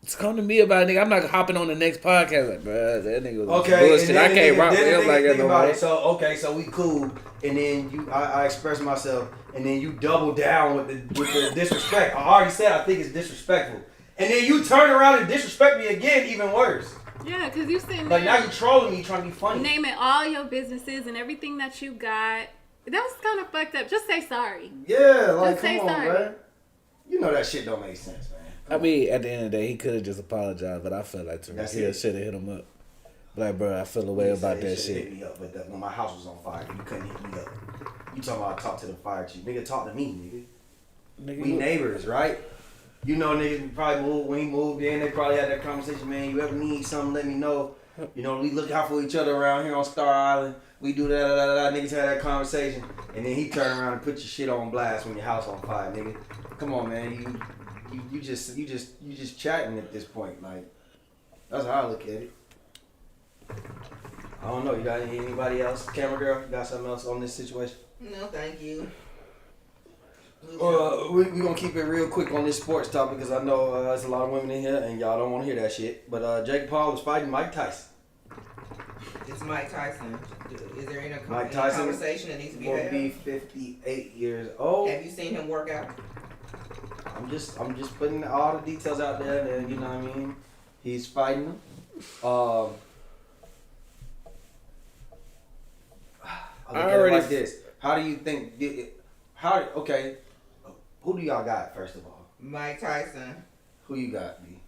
It's come to me about it, nigga. I'm not hopping on the next podcast. Like, bruh, that nigga was Okay, bullshit. and then I can't rock with him like that no more. So we cool, and then I express myself, and then you double down with the disrespect. I already said I think it's disrespectful, and then you turn around and disrespect me again, even worse. Yeah, because you sitting Like there now you trolling me, trying to be funny. naming all your businesses and everything that you got. That's kind of fucked up. Just say sorry. Yeah, like Just say come on, sorry. bro. You know that shit don't make sense, man. I mean, at the end of the day, he could have just apologized, but I felt like Teresa should have hit him up. Like, bro, I feel a way about that shit. Hit me up, but when my house was on fire, you couldn't hit me up. You talking about talk to the fire chief? Nigga, talk to me, nigga. We neighbors, right? You know, niggas probably moved when he moved in. They probably had that conversation, man. You ever need something? Let me know. You know, we look out for each other around here on Star Island. We do that. Niggas had that conversation, and then he turned around and put your shit on blast when your house on fire, nigga. Come on, man. You just chatting at this point. Like, that's how I look at it. I don't know. You got anybody else? Camera girl, you got something else on this situation? No, thank you. We're going to keep it real quick on this sports topic because I know there's a lot of women in here and y'all don't want to hear that shit. But Jake Paul was fighting Mike Tyson. It's Mike Tyson. Is there any Mike Tyson conversation that needs to be will had? be 58 years old. Have you seen him work out? I'm just putting all the details out there, and you know what I mean. He's fighting them. I already like this. How do you think? Okay, who do y'all got first of all? Mike Tyson. Who you got, B?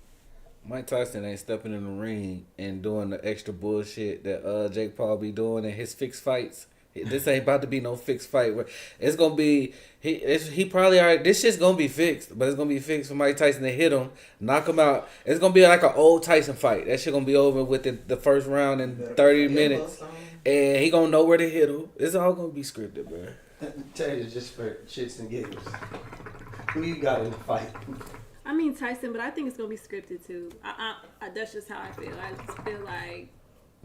Mike Tyson ain't stepping in the ring and doing the extra bullshit that Jake Paul be doing in his fixed fights. This ain't about to be no fixed fight. It's gonna be he probably already. This shit's gonna be fixed, but it's gonna be fixed for Mike Tyson to hit him, knock him out. It's gonna be like an old Tyson fight. That shit gonna be over within the first round in 30 minutes, and he gonna know where to hit him. It's all gonna be scripted, bro. Tell you just for shits and giggles. Who you got in the fight? I mean Tyson, but I think it's gonna be scripted too. That's just how I feel. I just feel like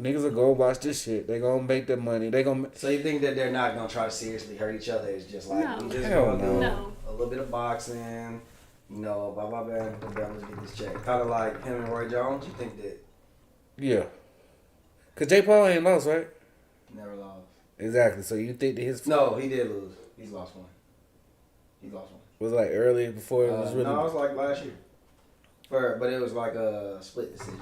niggas will go watch this shit. They gonna make their money. They gonna. So you think that they're not gonna try to seriously hurt each other? It's just like we just Hell gonna do no. a little bit of boxing, you know, blah blah blah. Let's get this check. Kind of like him and Roy Jones. You think that? Yeah. Cause Jake Paul ain't lost, right? Never lost. Exactly. So you think that his No, he did lose. He's lost one. He lost one. was like early before it was really. No, it was like last year. But it was like a split decision.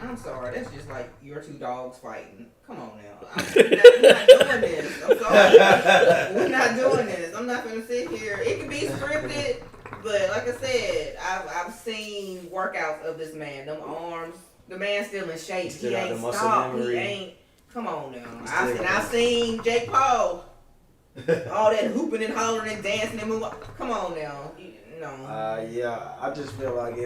I'm sorry, that's just like your two dogs fighting. Come on now. We're not doing this. I'm sorry. We're not doing this. I'm not going to sit here. It can be scripted, but like I said, I've seen workouts of this man. Them arms, the man's still in shape. He ain't stopped. He ain't. Come on now. I've seen Jake Paul. All that hooping and hollering and dancing and moving. Come on now. No. Yeah, I just feel like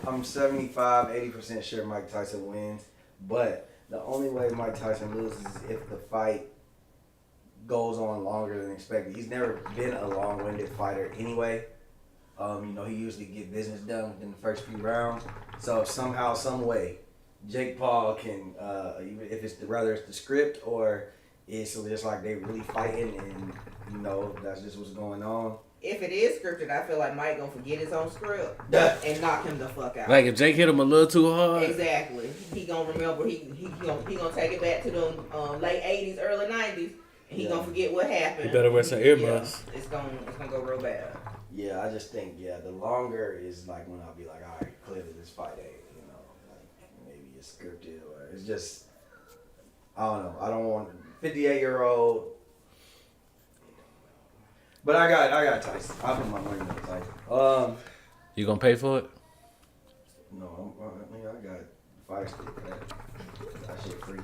I'm 75-80% sure Mike Tyson wins, but the only way Mike Tyson loses is if the fight goes on longer than expected. He's never been a long-winded fighter anyway. He usually get business done within the first few rounds. So if somehow, some way, Jake Paul can, even if it's whether it's the script or it's just like they really fighting and that's just what's going on. If it is scripted, I feel like Mike gonna forget his own script and knock him the fuck out. Like if Jake hit him a little too hard. Exactly. He gonna remember. He gonna take it back to them late '80s, early '90s. And he gonna forget what happened. You better wear some earmuffs. Yeah, it's gonna go real bad. Yeah, I just think the longer is like when I'll be like, all right, clearly this fight ain't like maybe it's scripted or it's just I don't know. I don't want 58-year-old. But I got Tyson. I put my money on Tyson. You gonna pay for it? No, I got fire stick for that. That shit free.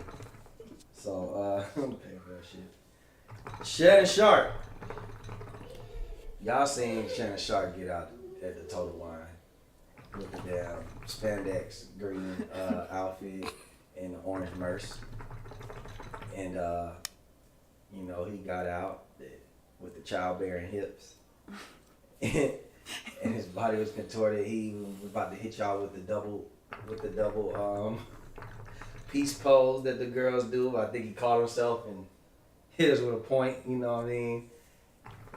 So I'm gonna pay for that shit. Shannon Sharpe. Y'all seen Shannon Sharpe get out at the total line with the damn spandex green outfit and the orange merce, and he got out with the childbearing hips, and his body was contorted. He was about to hit y'all with the double peace pose that the girls do. I think he caught himself and hit us with a point. You know what I mean?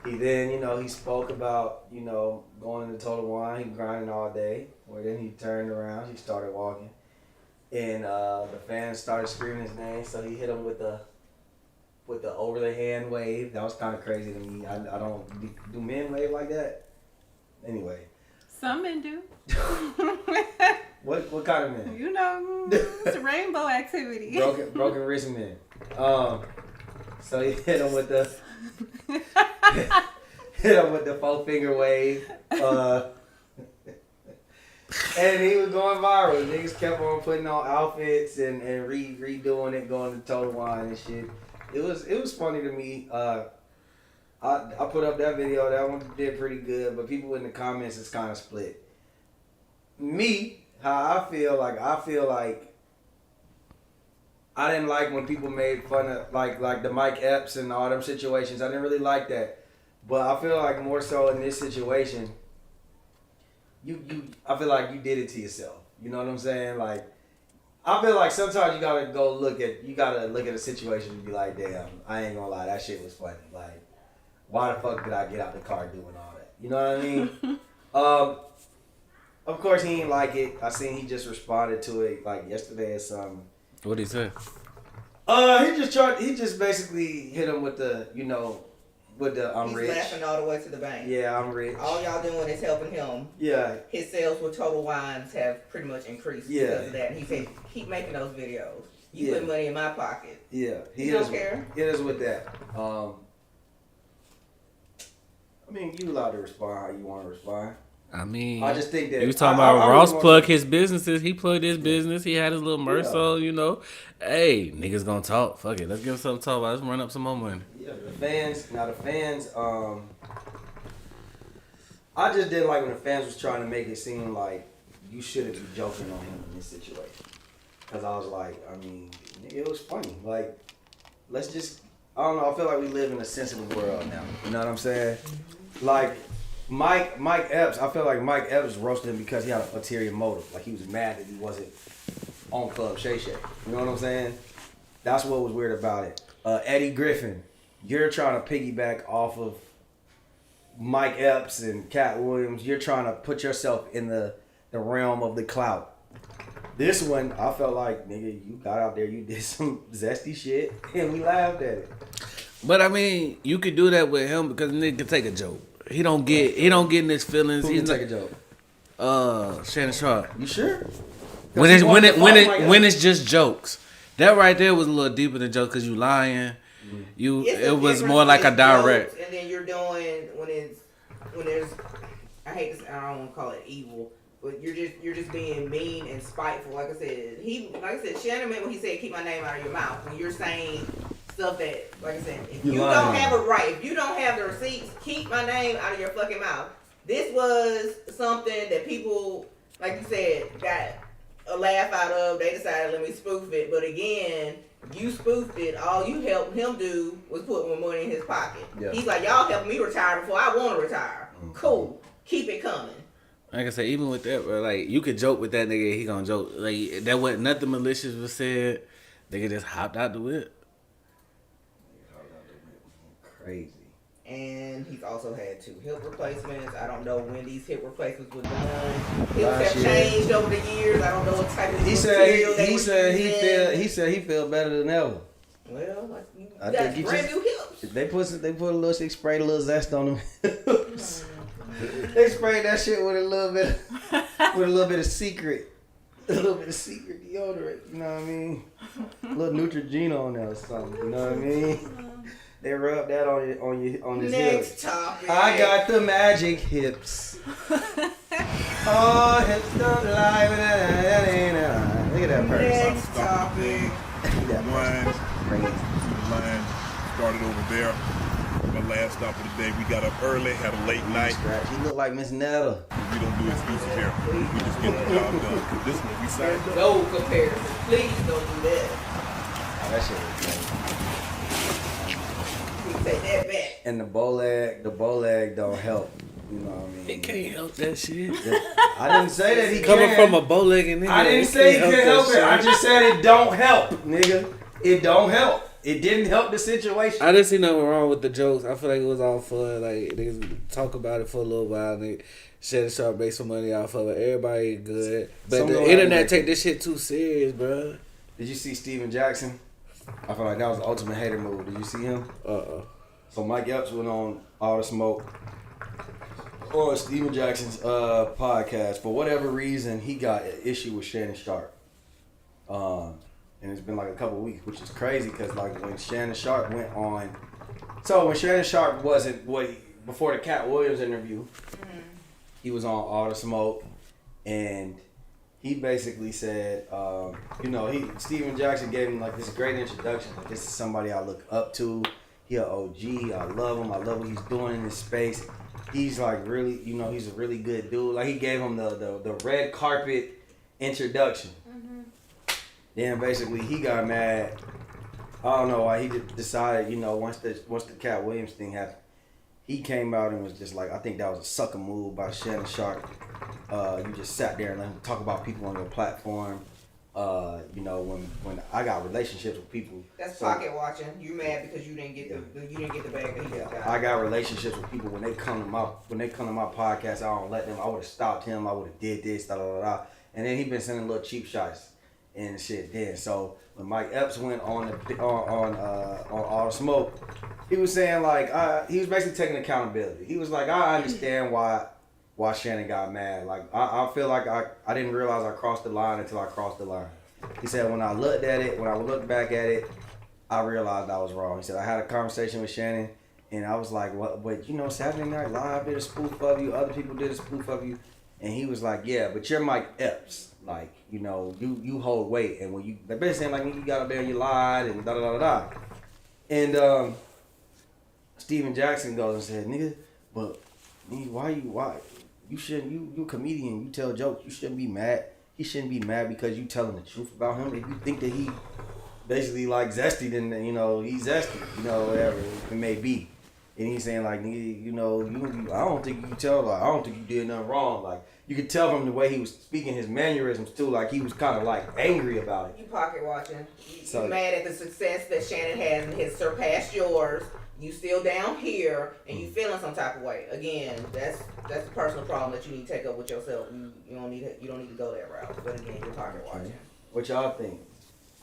He then, he spoke about, going into Total Wine. He grinding all day. Well, then he turned around. He started walking. And the fans started screaming his name. So he hit him with the over the hand wave. That was kind of crazy to me. I don't, do men wave like that? Anyway. Some men do. What kind of men? It's rainbow activity. Broken wrist men. So he hit him with the 4-finger wave. And he was going viral. Niggas kept on putting on outfits and redoing it, going to Total Wine and shit. It was funny to me. I put up that video. That one did pretty good, but people in the comments is kind of split. Me, how I feel like I didn't like when people made fun of like the Mike Epps and all them situations. I didn't really like that, but I feel like more so in this situation, I feel like you did it to yourself. You know what I'm saying? Like, I feel like sometimes you gotta look at a situation and be like, damn, I ain't gonna lie, that shit was funny. Like, why the fuck did I get out the car doing all that? You know what I mean? Of course he ain't like it. I seen he just responded to it like yesterday or something. What'd he say? He just basically hit him with the, with the I'm rich. He's laughing all the way to the bank. Yeah, I'm rich. All y'all doing is helping him. Yeah. His sales with Total Wines have pretty much increased because of that. And he said, keep making those videos. You put money in my pocket. Yeah. He don't care. It is with that. You allowed to respond how you want to respond. I just think that you was talking about Ross plug his businesses. He plugged his business. He had his little merch. So hey, niggas gonna talk. Fuck it, let's give him something to talk about. Let's run up some more money. Yeah, the fans. I just didn't like when the fans was trying to make it seem like you shouldn't be joking on him in this situation. Cause I was like, it was funny. Like, let's just. I don't know. I feel like we live in a sensitive world now. You know what I'm saying? Like. Mike Epps, I feel like Mike Epps roasted him because he had an ulterior motive. Like, he was mad that he wasn't on Club Shay Shay. You know what I'm saying? That's what was weird about it. Eddie Griffin, you're trying to piggyback off of Mike Epps and Cat Williams. You're trying to put yourself in the realm of the clout. This one, I felt like, nigga, you got out there, you did some zesty shit, and we laughed at it. But you could do that with him because nigga can take a joke. He don't get in his feelings. Who can take a joke? Shannon Sharpe. You sure? When it's just jokes. That right there was a little deeper than jokes because you lying. It was more like a direct. And then you're doing when there's I hate this. I don't want to call it evil, but you're just being mean and spiteful. Like I said, Shannon meant when he said keep my name out of your mouth. When you're saying stuff that, like I said, if you don't have a right, if you don't have the receipts, keep my name out of your fucking mouth. This was something that people, like you said, got a laugh out of. They decided, let me spoof it. But again, you spoofed it. All you helped him do was put more money in his pocket. Yeah. He's like, y'all helping me retire before I want to retire. Mm-hmm. Cool. Keep it coming. Like I said, even with that, bro, like, you could joke with that nigga, he gonna joke. Like, that wasn't nothing malicious was said. Nigga just hopped out the whip. Crazy. And he's also had 2 hip replacements. I don't know when these hip replacements were done. Hips have changed over the years. I don't know what type of material he said he feel better than ever. Well, that's brand new hips. They put a little, they sprayed a little zest on them. They sprayed that shit with a little bit of secret. A little bit of secret deodorant, you know what I mean? A little Neutrogena on there or something, you know what I mean? They rub that on his hips. Next topic. I got the magic hips. Oh, hips don't lie. Look at that person. Next topic. Line started over there. My last stop of the day. We got up early, had a late night. He look like Miss Netta. We don't do excuses here. We just get the job done. Cause this one we signed up. No comparison. Please don't do that. Oh, that shit was great. Take that back. And the bow leg don't help. You know what I mean? He can't help that shit. I didn't say that he coming can. from a bow-legged nigga. I didn't say he can't help it. I just said it don't help, nigga. It don't help. it didn't help the situation. I didn't see nothing wrong with the jokes. I feel like it was all fun. Like they talk about it for a little while. And they Shannon Sharpe make some money off of it. Everybody good, but the internet take this shit too serious, bro. Did you see Steven Jackson? I feel like that was the ultimate hater move. Did you see him? So Mike Epps went on All the Smoke on Steven Jackson's podcast. For whatever reason, he got an issue with Shannon Sharpe. And it's been like a couple of weeks, which is crazy because like when Shannon Sharpe went on, so when Shannon Sharpe wasn't before the Cat Williams interview, he was on All the Smoke, and he basically said, Steven Jackson gave him like this great introduction. Like, this is somebody I look up to. He an OG. I love him. I love what he's doing in this space. He's like really, he's a really good dude. Like he gave him the red carpet introduction. Then basically he got mad. I don't know why. He just decided, once the Cat Williams thing happened, he came out and was just like, I think that was a sucker move by Shannon Sharpe. You just sat there and let him talk about people on your platform. When I got relationships with people. That's pocket watching. You mad because you didn't get the bag that he got. I got relationships with people when they come to my podcast. I don't let them. I would have stopped him. I would have did this. And then he been sending little cheap shots and shit. Then so when Mike Epps went on All the Smoke, he was saying like he was basically taking accountability. He was like, I understand why Shannon got mad. Like I feel like I didn't realize I crossed the line until I crossed the line. He said when I looked back at it, I realized I was wrong. He said I had a conversation with Shannon and I was like, what? But Saturday Night Live did a spoof of you. Other people did a spoof of you. And he was like, yeah, but you're Mike Epps. Like, you hold weight. And when they're basically saying like, you got up there and you lied and da-da-da-da-da. And Steven Jackson goes and said, nigga, but why? You shouldn't, you a comedian, you tell jokes, you shouldn't be mad. He shouldn't be mad because you telling the truth about him. If you think that he basically like Zesty, then, he's Zesty, whatever it may be. And he's saying like, nigga, I don't think you can tell, like, I don't think you did nothing wrong. Like, you could tell from the way he was speaking, his mannerisms too, like he was kind of like angry about it. You pocket watching. You mad at the success that Shannon has and has surpassed yours. You still down here and you feeling some type of way. Again, that's a personal problem that you need to take up with yourself. You don't need to go that route. But again, you're pocket watching. What y'all think?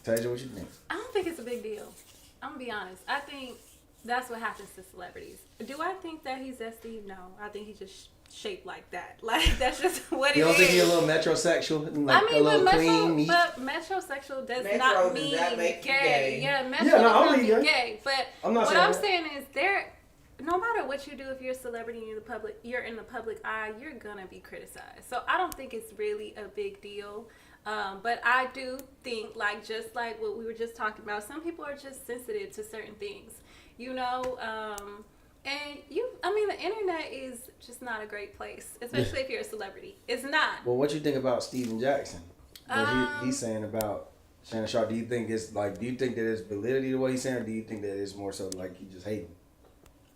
Tasia, what you think? I don't think it's a big deal. I'm gonna be honest. I think that's what happens to celebrities. Do I think that he's Zesty? No. I think he's just shaped like that. Like, that's just what it is. You don't think he's a little metrosexual? Like, a little clean, neat? But metrosexual does not mean gay. Yeah, metro does not mean gay. But what I'm saying is no matter what you do, if you're a celebrity and you're in the public eye, you're gonna be criticized. So I don't think it's really a big deal. But I do think, like, just like what we were just talking about, some people are just sensitive to certain things, and the internet is just not a great place, especially if you're a celebrity. It's not. Well, what you think about Steven Jackson? What he's saying about Shannon Sharpe? Do you think that there's validity to what he's saying, or do you think that it's more so like he just hating?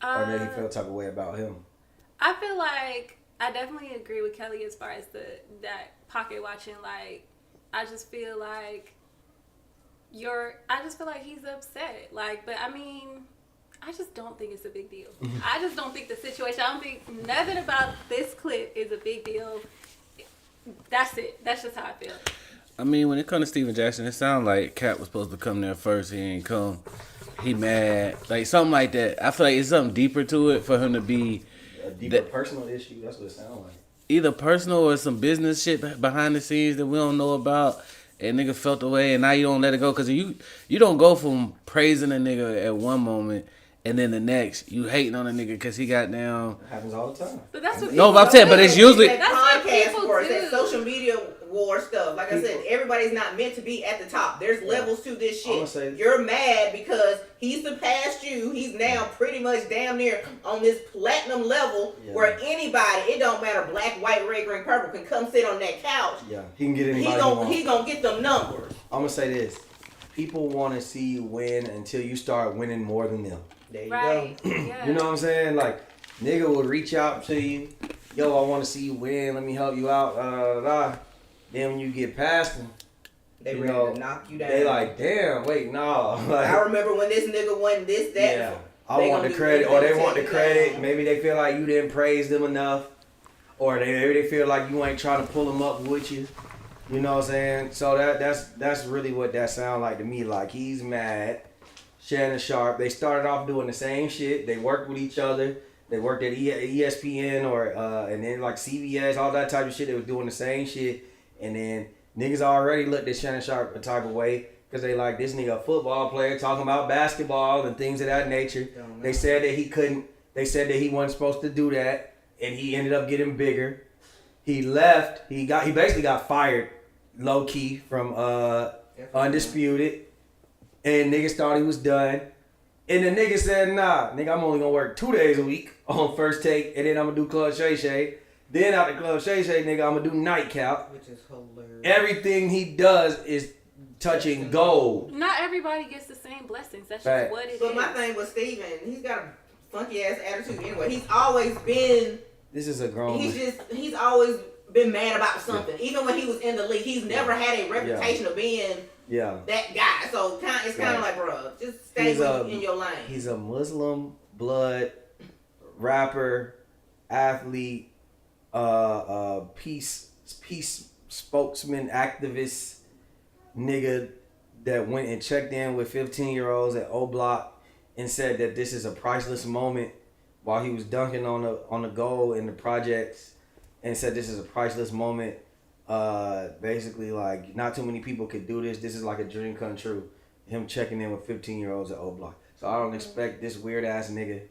Or maybe he felt type of way about him? I feel like I definitely agree with Kelly as far as that pocket watching. Like, I just feel like he's upset. Like, but I mean, I just don't think it's a big deal. I just don't think the situation, I don't think nothing about this clip is a big deal. That's it. That's just how I feel. I mean, when it comes to Steven Jackson, it sounds like Cat was supposed to come there first. He ain't come. He mad. Like, something like that. I feel like it's something deeper to it for him to be... A deeper personal issue? That's what it sounds like. Either personal or some business shit behind the scenes that we don't know about. And nigga felt the way, and now you don't let it go. Because you don't go from praising a nigga at one moment... And then the next, you hating on a nigga because he got down. It happens all the time. But that's what I'm saying, but it's usually... That's what people do. That social media war stuff. Like I said, everybody's not meant to be at the top. There's levels to this shit. You're mad because he surpassed you. He's now pretty much damn near on this platinum level where anybody, it don't matter, black, white, red, green, purple, can come sit on that couch. Yeah, he can get anybody He gonna get them numbers. I'm gonna say this. People want to see you win until you start winning more than them. There you go. Yeah. You know what I'm saying? Like, nigga will reach out to you. Yo, I want to see you win. Let me help you out. Then when you get past him, They ready to knock you down. They like, damn, wait, no. Like, I remember when this nigga won this, that. Yeah, I want the credit, or they want the credit. Maybe they feel like you didn't praise them enough, or maybe they feel like you ain't trying to pull them up with you. You know what I'm saying? So that's really what that sound like to me. Like, he's mad. Shannon Sharpe. They started off doing the same shit. They worked with each other. They worked at ESPN or and then like CBS, all that type of shit. They was doing the same shit, and then niggas already looked at Shannon Sharpe a type of way because they like, this nigga a football player talking about basketball and things of that nature. They said that he couldn't. They said that he wasn't supposed to do that, and he ended up getting bigger. He left. He basically got fired, low key, from Undisputed, and niggas thought he was done. And the nigga said, nah, nigga, I'm only gonna work 2 days a week on First Take, and then I'm gonna do Club Shay Shay. Then after Club Shay Shay, nigga, I'm gonna do Nightcap. Which is hilarious. Everything he does is touching gold. Not everybody gets the same blessings. That's Right. just what it is. But my thing with Steven, he's got a funky ass attitude anyway. He's always been. This is a grown. He's always been mad about something. Yeah. Even when he was in the league, he's never had a reputation of being that guy. So it's kind of like, bro, just stay in your lane. He's a Muslim blood rapper, athlete, peace spokesman, activist, nigga that went and checked in with 15-year-olds at O Block and said that this is a priceless moment while he was dunking on the goal in the projects, and said this is a priceless moment. Basically, like, not too many people could do this. This is like a dream come true. Him checking in with 15-year-olds at O Block. So I don't expect this weird ass nigga.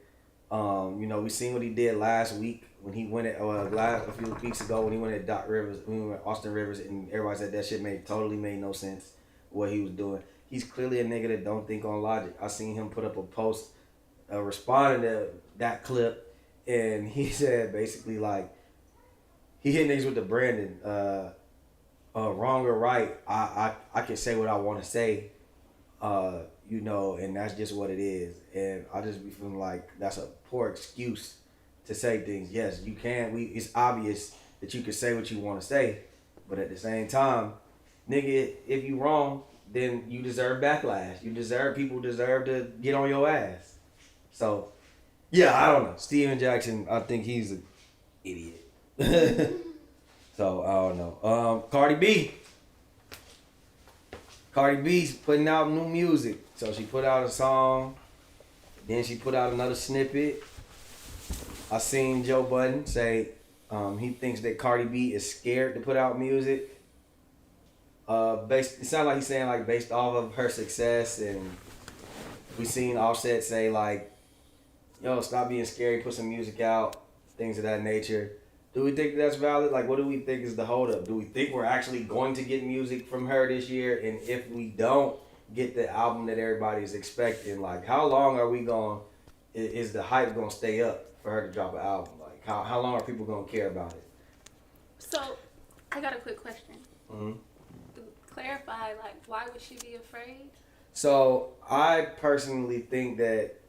You know, we seen what he did last week when he went at a few weeks ago when he went at Doc Rivers, when he went at Austin Rivers, and everybody said that shit totally made no sense what he was doing. He's clearly a nigga that don't think on logic. I seen him put up a post responding to that clip, and he said basically like, he hit niggas with the Brandon, wrong or right, I can say what I want to say, you know, and that's just what it is. And I just be feeling like that's a poor excuse to say things. Yes, you can. It's obvious that you can say what you want to say, but at the same time, nigga, if you wrong, then you deserve backlash. People deserve to get on your ass. So, yeah, I don't know. Steven Jackson, I think he's an idiot. So, I don't know. Cardi B's putting out new music. So she put out a song, then she put out another snippet. I seen Joe Budden say he thinks that Cardi B is scared to put out music. It sounds like he's saying like based off of her success, and we seen Offset say like, yo, stop being scary, put some music out, things of that nature. Do we think that's valid? Like, what do we think is the holdup? Do we think we're actually going to get music from her this year? And if we don't get the album that everybody's expecting, like, how long are we going, is the hype going to stay up for her to drop an album? Like, how long are people going to care about it? So, I got a quick question. Mm-hmm. To clarify, like, why would she be afraid? So, I personally think that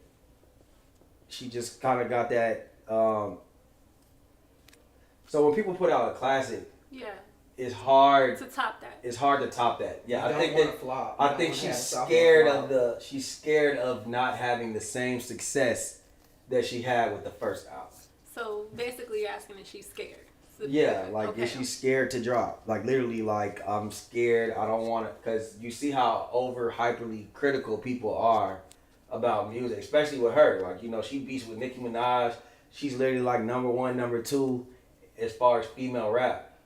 she just kind of got that, so when people put out a classic, it's hard to top that. It's hard to top that. Yeah, I think she's scared of not having the same success that she had with the first album. So basically, you're asking if she's scared. So Is she scared to drop? Like, literally, like, I'm scared. I don't want to, because you see how hyperly critical people are about music, especially with her. Like, you know, she beats with Nicki Minaj. She's literally like number 1, number 2. As far as female rap.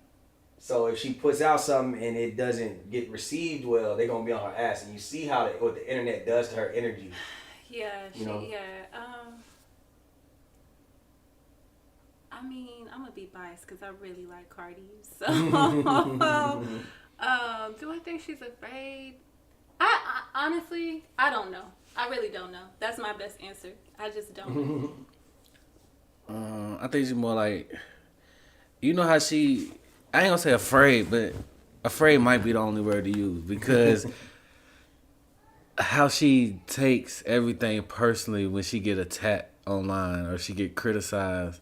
So if she puts out something and it doesn't get received well, they're going to be on her ass. And you see what the internet does to her energy. I mean, I'm going to be biased because I really like Cardi. So, do I think she's afraid? I honestly, I don't know. I really don't know. That's my best answer. I just don't know. I think she's more like, you know how I ain't gonna say afraid, but afraid might be the only word to use, because how she takes everything personally when she get attacked online or she get criticized,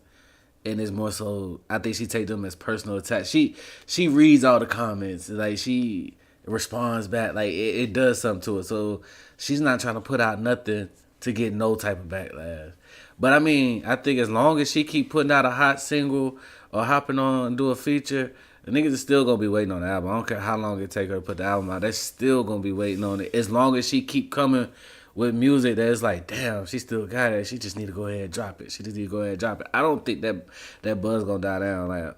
and it's more so, I think she take them as personal attacks. She reads all the comments, like responds back. Like it does something to it. So she's not trying to put out nothing to get no type of backlash. But I mean, I think as long as she keep putting out a hot single or hopping on and do a feature, the niggas is still gonna be waiting on the album. I don't care how long it take her to put the album out. They're still gonna be waiting on it. As long as she keep coming with music that's like, damn, she still got it. She just need to go ahead and drop it. She just need to go ahead and drop it. I don't think that buzz gonna die down. Like,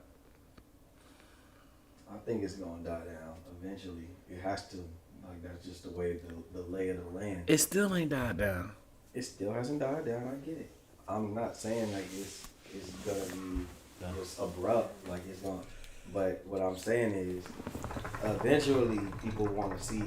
I think it's gonna die down eventually. It has to. Like that's just the way the lay of the land. it still ain't died down. It still hasn't died down. I get it. I'm not saying like it's gonna be just abrupt. Like it's gonna. But what I'm saying is, eventually people want to see.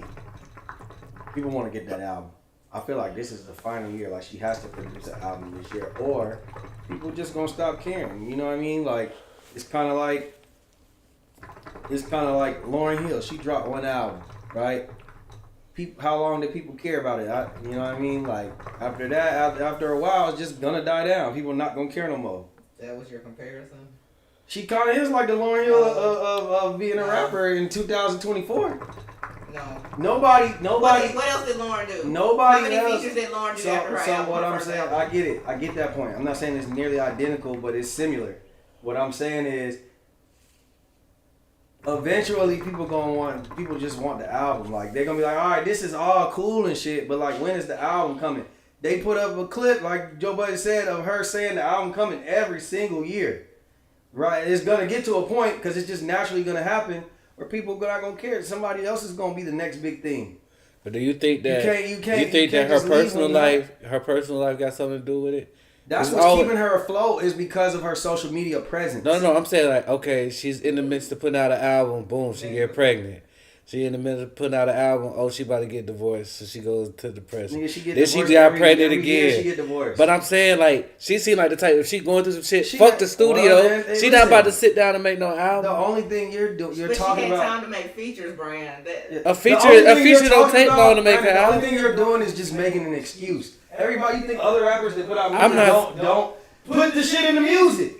People want to get that album. I feel like this is the final year. Like she has to produce an album this year, or people just gonna stop caring. You know what I mean? Like it's kind of like Lauryn Hill. She dropped one album, right? How long did people care about it? You know what I mean? Like after that, after a while, it's just gonna die down. People not gonna care no more. That was your comparison? She kind of is like the Lauryn Hill of being a rapper in 2024. No. Nobody. What else did Lauren do? Nobody. How many features did Lauren do after her album? So what I'm saying, I get it. I get that point. I'm not saying it's nearly identical, but it's similar. What I'm saying is, eventually people just want the album. Like they're gonna be like, all right, this is all cool and shit, but like when is the album coming? They put up a clip, like Joe Budden said, of her saying the album coming every single year. Right? It's gonna get to a point because it's just naturally gonna happen where people are not gonna care. Somebody else is gonna be the next big thing. But do you think that you can't her personal life got something to do with it? That's what's keeping her afloat is because of her social media presence. No, I'm saying like, okay, she's in the midst of putting out an album, boom, she get pregnant. She in the middle of putting out an album, oh, she about to get divorced, so she goes to depression. Then she got pregnant again. Year she get divorced. But I'm saying like, she seemed like the type, if she going through some shit, fuck the studio. Well, she not about to sit down and make no album. The only thing you're talking about. But she had time to make features, Brand. A feature don't take long to make an album. The only thing you're doing is just making an excuse. Everybody, you think other rappers that put out music don't put the shit in the music.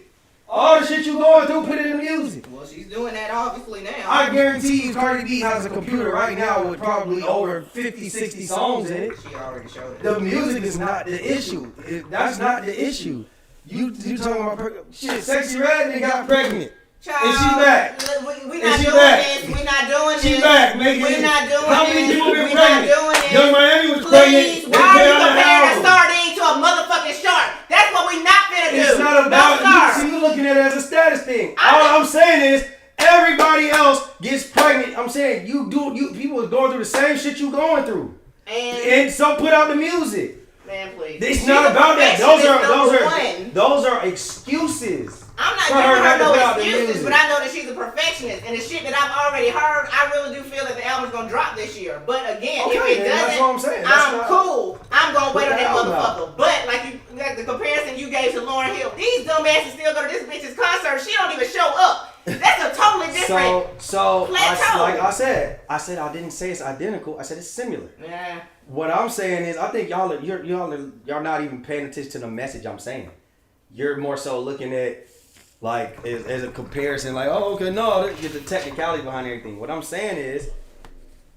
All the shit you going through, put it in the music. Well, she's doing that obviously now. I guarantee you Cardi B has a computer right now with probably over 50, 60 songs in it. She already showed it. The music is not the issue. That's not the issue. You talking about shit, Sexy Red and got pregnant. Child, and she back. We not doing this. We not doing this. She back. We not doing How this. many people been We pregnant? not doing this. Young Miami was Please, pregnant. why are you comparing a sardine to a motherfucking shark? That's what we not finna do. It's not about you looking at it as a status thing. All I'm saying is everybody else gets pregnant. I'm saying people are going through the same shit you going through. And so put out the music. Man, please. It's not about that. Those are excuses. I'm not giving her no excuses, but I know that she's a perfectionist, and the shit that I've already heard, I really do feel that the album's gonna drop this year. But again, if it doesn't, that's what I'm saying. I'm cool. I'm gonna wait on that motherfucker. But like the comparison you gave to Lauryn Hill, these dumbasses still go to this bitch's concert. She don't even show up. That's a totally different plateau. Like I said I didn't say it's identical. I said it's similar. Yeah. What I'm saying is, I think y'all are not even paying attention to the message I'm saying. You're more so looking at like as a comparison, like, oh, okay, no, there's the technicality behind everything. What I'm saying is,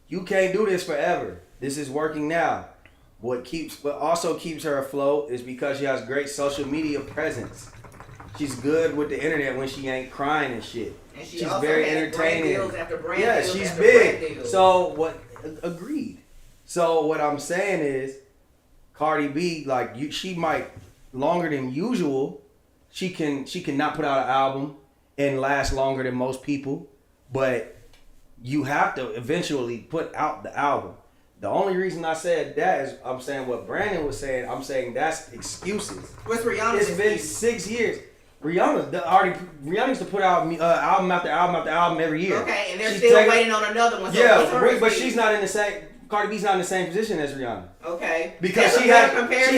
you can't do this forever. This is working now. What also keeps her afloat is because she has great social media presence. She's good with the internet when she ain't crying and shit. And she's very entertaining. Yeah, she's big. So agreed. So what I'm saying is, Cardi B, like she might longer than usual. She can not put out an album and last longer than most people, but you have to eventually put out the album. The only reason I said that is I'm saying what Brandon was saying. I'm saying that's excuses. What's Rihanna's It's been 6 years. Rihanna used to put out album after album after album every year. Okay, and they're still waiting on another one. So yeah, but she's not in the same. Cardi B's not in the same position as Rihanna. Okay. Because she had enough hits.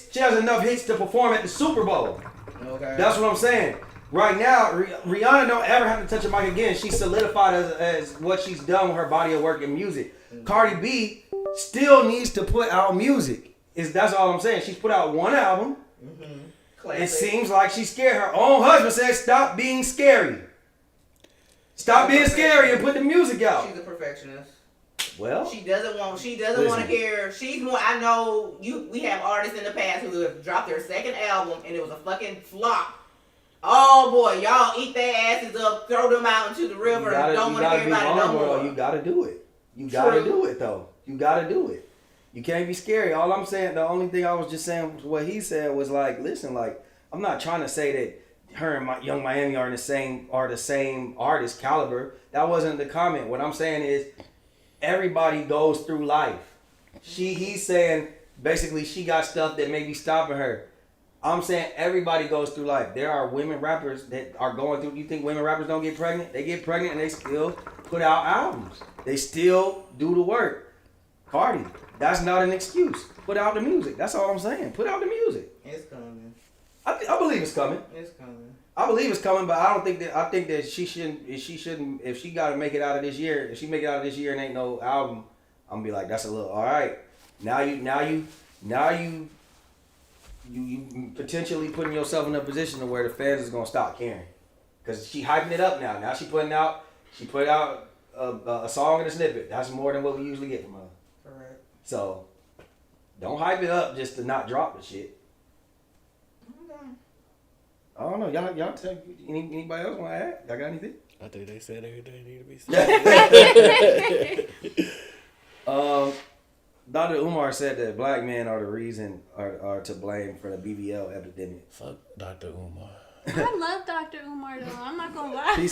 She has enough hits to perform at the Super Bowl. Okay. That's what I'm saying. Right now, Rihanna don't ever have to touch a mic again. She's solidified as what she's done with her body of work and music. Mm-hmm. Cardi B still needs to put out music. That's all I'm saying. She's put out one album. Mm-hmm. It seems like she's scared. Her own husband said, "Stop being scary." Stop being scary and put the music out. She's a perfectionist. Well, she doesn't want to hear. She's more. I know you. We have artists in the past who have dropped their second album and it was a fucking flop. Oh boy, y'all eat their asses up, throw them out into the river, and don't want to hear about it no more. You gotta do it. You gotta do it though. You gotta do it. You can't be scary. All I'm saying, the only thing I was just saying, what he said was like, listen, like I'm not trying to say that her and Young Miami are the same artist caliber. That wasn't the comment. What I'm saying is, everybody goes through life. He's saying basically she got stuff that may be stopping her. I'm saying everybody goes through life. There are women rappers that are going through. You think women rappers don't get pregnant? They get pregnant and they still put out albums. They still do the work. Cardi, that's not an excuse. Put out the music. That's all I'm saying. Put out the music. It's coming. I believe it's coming. It's coming. I believe it's coming, but I don't think that. I think that she shouldn't. If she got to make it out of this year, if she make it out of this year and ain't no album, I'm gonna be like, that's a little all right. Now you potentially putting yourself in a position to where the fans is gonna stop caring, because she hyping it up now. Now she put out a song and a snippet. That's more than what we usually get from her. Correct. So don't hype it up just to not drop the shit. I don't know. Y'all tell anybody else want to add? Y'all got anything? I think they said everything need to be said. Dr. Umar said that black men are the reason are to blame for the BBL epidemic. Fuck Dr. Umar. I love Dr. Umar though. I'm not gonna lie. He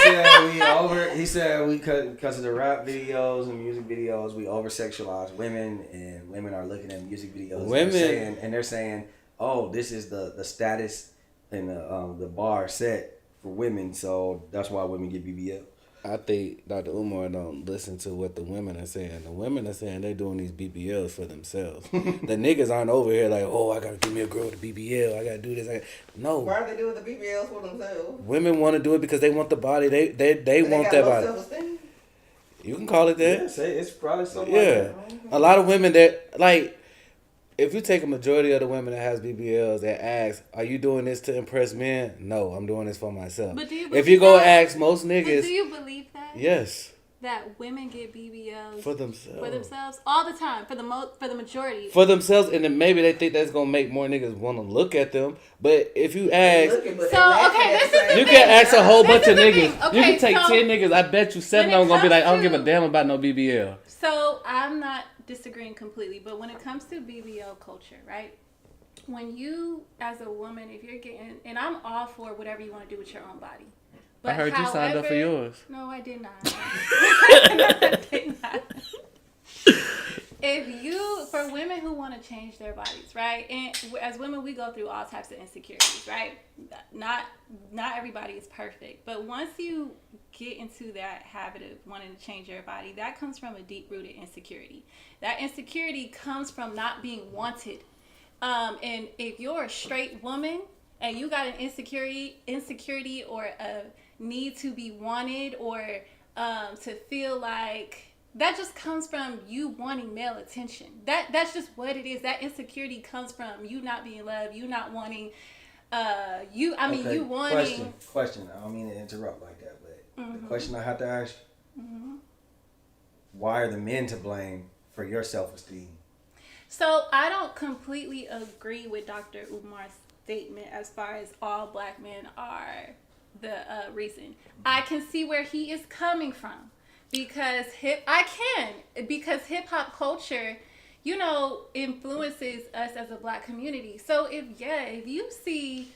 said we because of the rap videos and music videos, we over sexualize women, and women are looking at music videos. They're saying, oh, this is the status and the bar set for women, so that's why women get BBL. I think Dr. Umar don't listen to what the women are saying. The women are saying they're doing these BBLs for themselves. The niggas aren't over here like, oh, I gotta give me a girl with a BBL. I gotta do this. No. Why are they doing the BBLs for themselves? Women want to do it because they want the body. They want that body. Self-esteem? You can call it that. Yeah, say it's probably something. Yeah, like that. A lot of women that like. If you take a majority of the women that has BBLs and ask, are you doing this to impress men? No, I'm doing this for myself. But do you if you go ask most niggas. But do you believe that? Yes. That women get BBLs for themselves all the time, for the majority. For themselves, and then maybe they think that's gonna make more niggas want to look at them. But if you ask, this is the you can ask a whole bunch of niggas. Okay, you can take 10 niggas. I bet you 7 of them gonna be like, I don't give a damn about no BBL. So I'm not disagreeing completely, but when it comes to BBL culture, right? When you, as a woman, if you're getting, and I'm all for whatever you want to do with your own body. But I heard you signed up for yours. No, I did not. I did not. For women who want to change their bodies, right? And as women, we go through all types of insecurities, right? Not everybody is perfect, but once you get into that habit of wanting to change your body, that comes from a deep-rooted insecurity. That insecurity comes from not being wanted. And if you're a straight woman and you got an insecurity or a need to be wanted or to feel like, that just comes from you wanting male attention. That's just what it is. That insecurity comes from you not being loved, you not wanting, you wanting. Question. I don't mean to interrupt like that, but the question I have to ask you, why are the men to blame for your self-esteem? So I don't completely agree with Dr. Umar's statement as far as all black men are the reason. I can see where he is coming from. Because hip hop culture, influences us as a black community. So if you see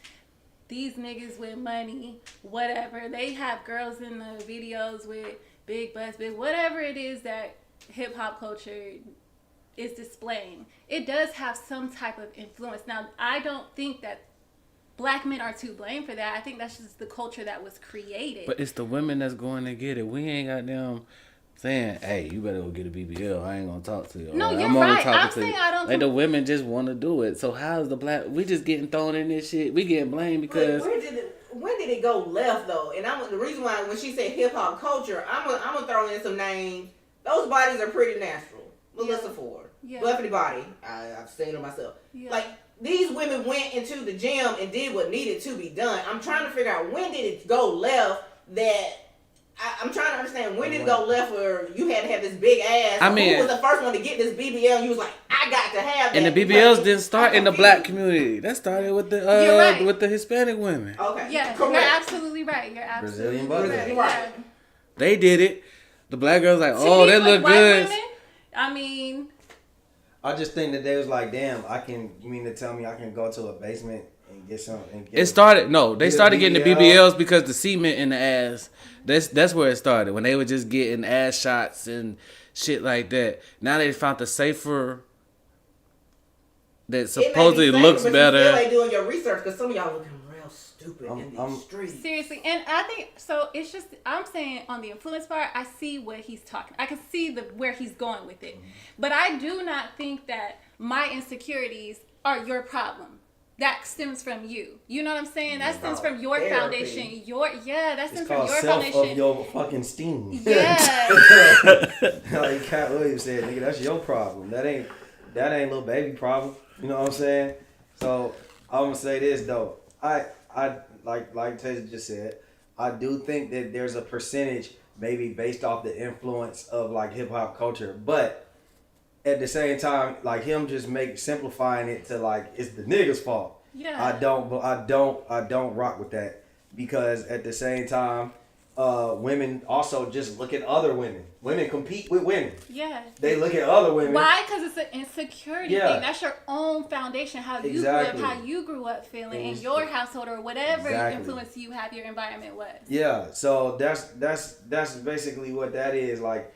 these niggas with money, whatever, they have girls in the videos with big butts, big whatever it is that hip hop culture is displaying, it does have some type of influence. Now, I don't think that black men are to blame for that. I think that's just the culture that was created. But it's the women that's going to get it. We ain't got them saying, hey, you better go get a BBL. I ain't going to talk to you. No, you're right. I'm saying I don't... Like, the women just want to do it. So how's the black... We just getting thrown in this shit. We getting blamed because... When did it go left, though? And the reason why, when she said hip-hop culture, I'm gonna throw in some names. Those bodies are pretty natural. Melissa Ford. Yeah. Buffy Body. I've seen her myself. Yeah. Like, these women went into the gym and did what needed to be done. I'm trying to figure out, when did it go left that I'm trying to understand, when did it go left where you had to have this big ass? I mean, who was the first one to get this BBL? And you was like, I got to have that. And the BBLs didn't start in the black community. That started with the right. with the Hispanic women. Okay. Yeah, correct. you're absolutely right. You're absolutely Brazilian right. Right. Yeah. They did it. The black girls like, To oh, me, they with look white good. Women, I mean, I just think that they was like, damn, you mean to tell me I can go to a basement and get some? And get They started getting the BBL. BBLs because the cement in the ass. That's where it started, when they were just getting ass shots and shit like that. Now they found the safer that supposedly looks but better. You still ain't doing your research because some of y'all looking real stupid in these streets. Seriously, and I think so. It's just I'm saying on the influence part, I see what he's talking. I can see where he's going with it, but I do not think that my insecurities are your problem. That stems from you. You know what I'm saying? That stems from your foundation. That stems from your foundation. Of your fucking steam. Yeah. Like Cat Williams said, nigga, that's your problem. That ain't little baby problem. You know what I'm saying? So I'm gonna say this though. I like Tyson just said, I do think that there's a percentage maybe based off the influence of like hip hop culture, but at the same time, like him just simplifying it to like it's the niggas' fault. Yeah. I don't rock with that, because at the same time, women also just look at other women. Women compete with women. Yeah. They look at other women. Why? Because it's an insecurity thing. That's your own foundation. How you grew up, how you grew up feeling in your household or whatever influence you have your environment was. Yeah. So that's basically what that is. Like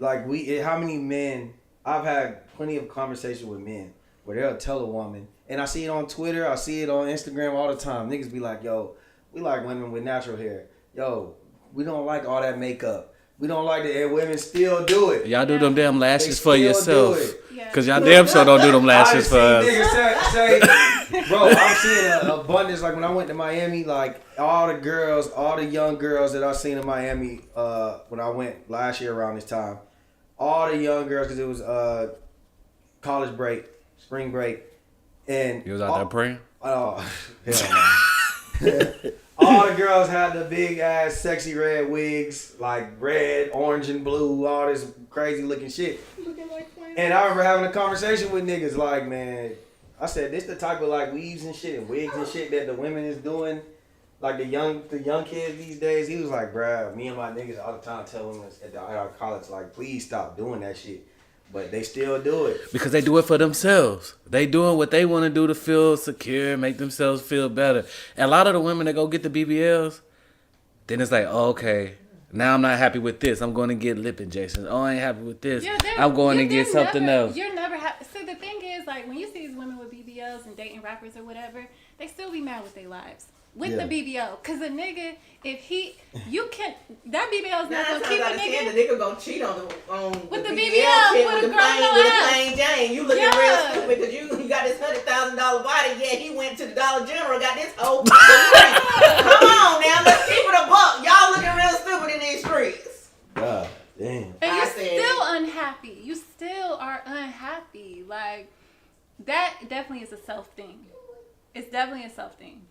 how many men? I've had plenty of conversations with men where they'll tell a woman, and I see it on Twitter, I see it on Instagram all the time. Niggas be like, yo, we like women with natural hair. Yo, we don't like all that makeup. We don't like it, and women still do it. Y'all do them damn lashes for do yourself. it. Because y'all damn sure don't do them lashes for us. Niggas say, bro, I'm seeing an abundance. Like when I went to Miami, like all the young girls that I seen in Miami when I went last year around this time, all the young girls, because it was college break, spring break, and you was out there praying? Oh, hell no. All the girls had the big ass sexy red wigs, like red, orange, and blue, all this crazy looking shit. And I remember having a conversation with niggas like, man, I said, this the type of like weaves and shit and wigs and shit that the women is doing. Like the young kids these days. He was like, bruh, me and my niggas all the time tell women at our college, like, please stop doing that shit. But they still do it. Because they do it for themselves. They doing what they want to do to feel secure, make themselves feel better. And a lot of the women that go get the BBLs, then it's like, oh, okay, now I'm not happy with this. I'm going to get lip injections. Oh, I ain't happy with this. I'm going to get something else. You're never happy. So the thing is, like, when you see these women with BBLs and dating rappers or whatever, they still be mad with their lives. With the BBL, cause a nigga, that BBL is not gonna keep a nigga. The nigga gonna cheat on with the BBL with the plain Jane. You looking real stupid because you got this $100,000 body. Yeah, he went to the Dollar General, got this whole. Come on now, let's keep it a buck. Y'all looking real stupid in these streets. God damn. And you're still unhappy. You still are unhappy. Like that definitely is a self thing. It's definitely a self thing.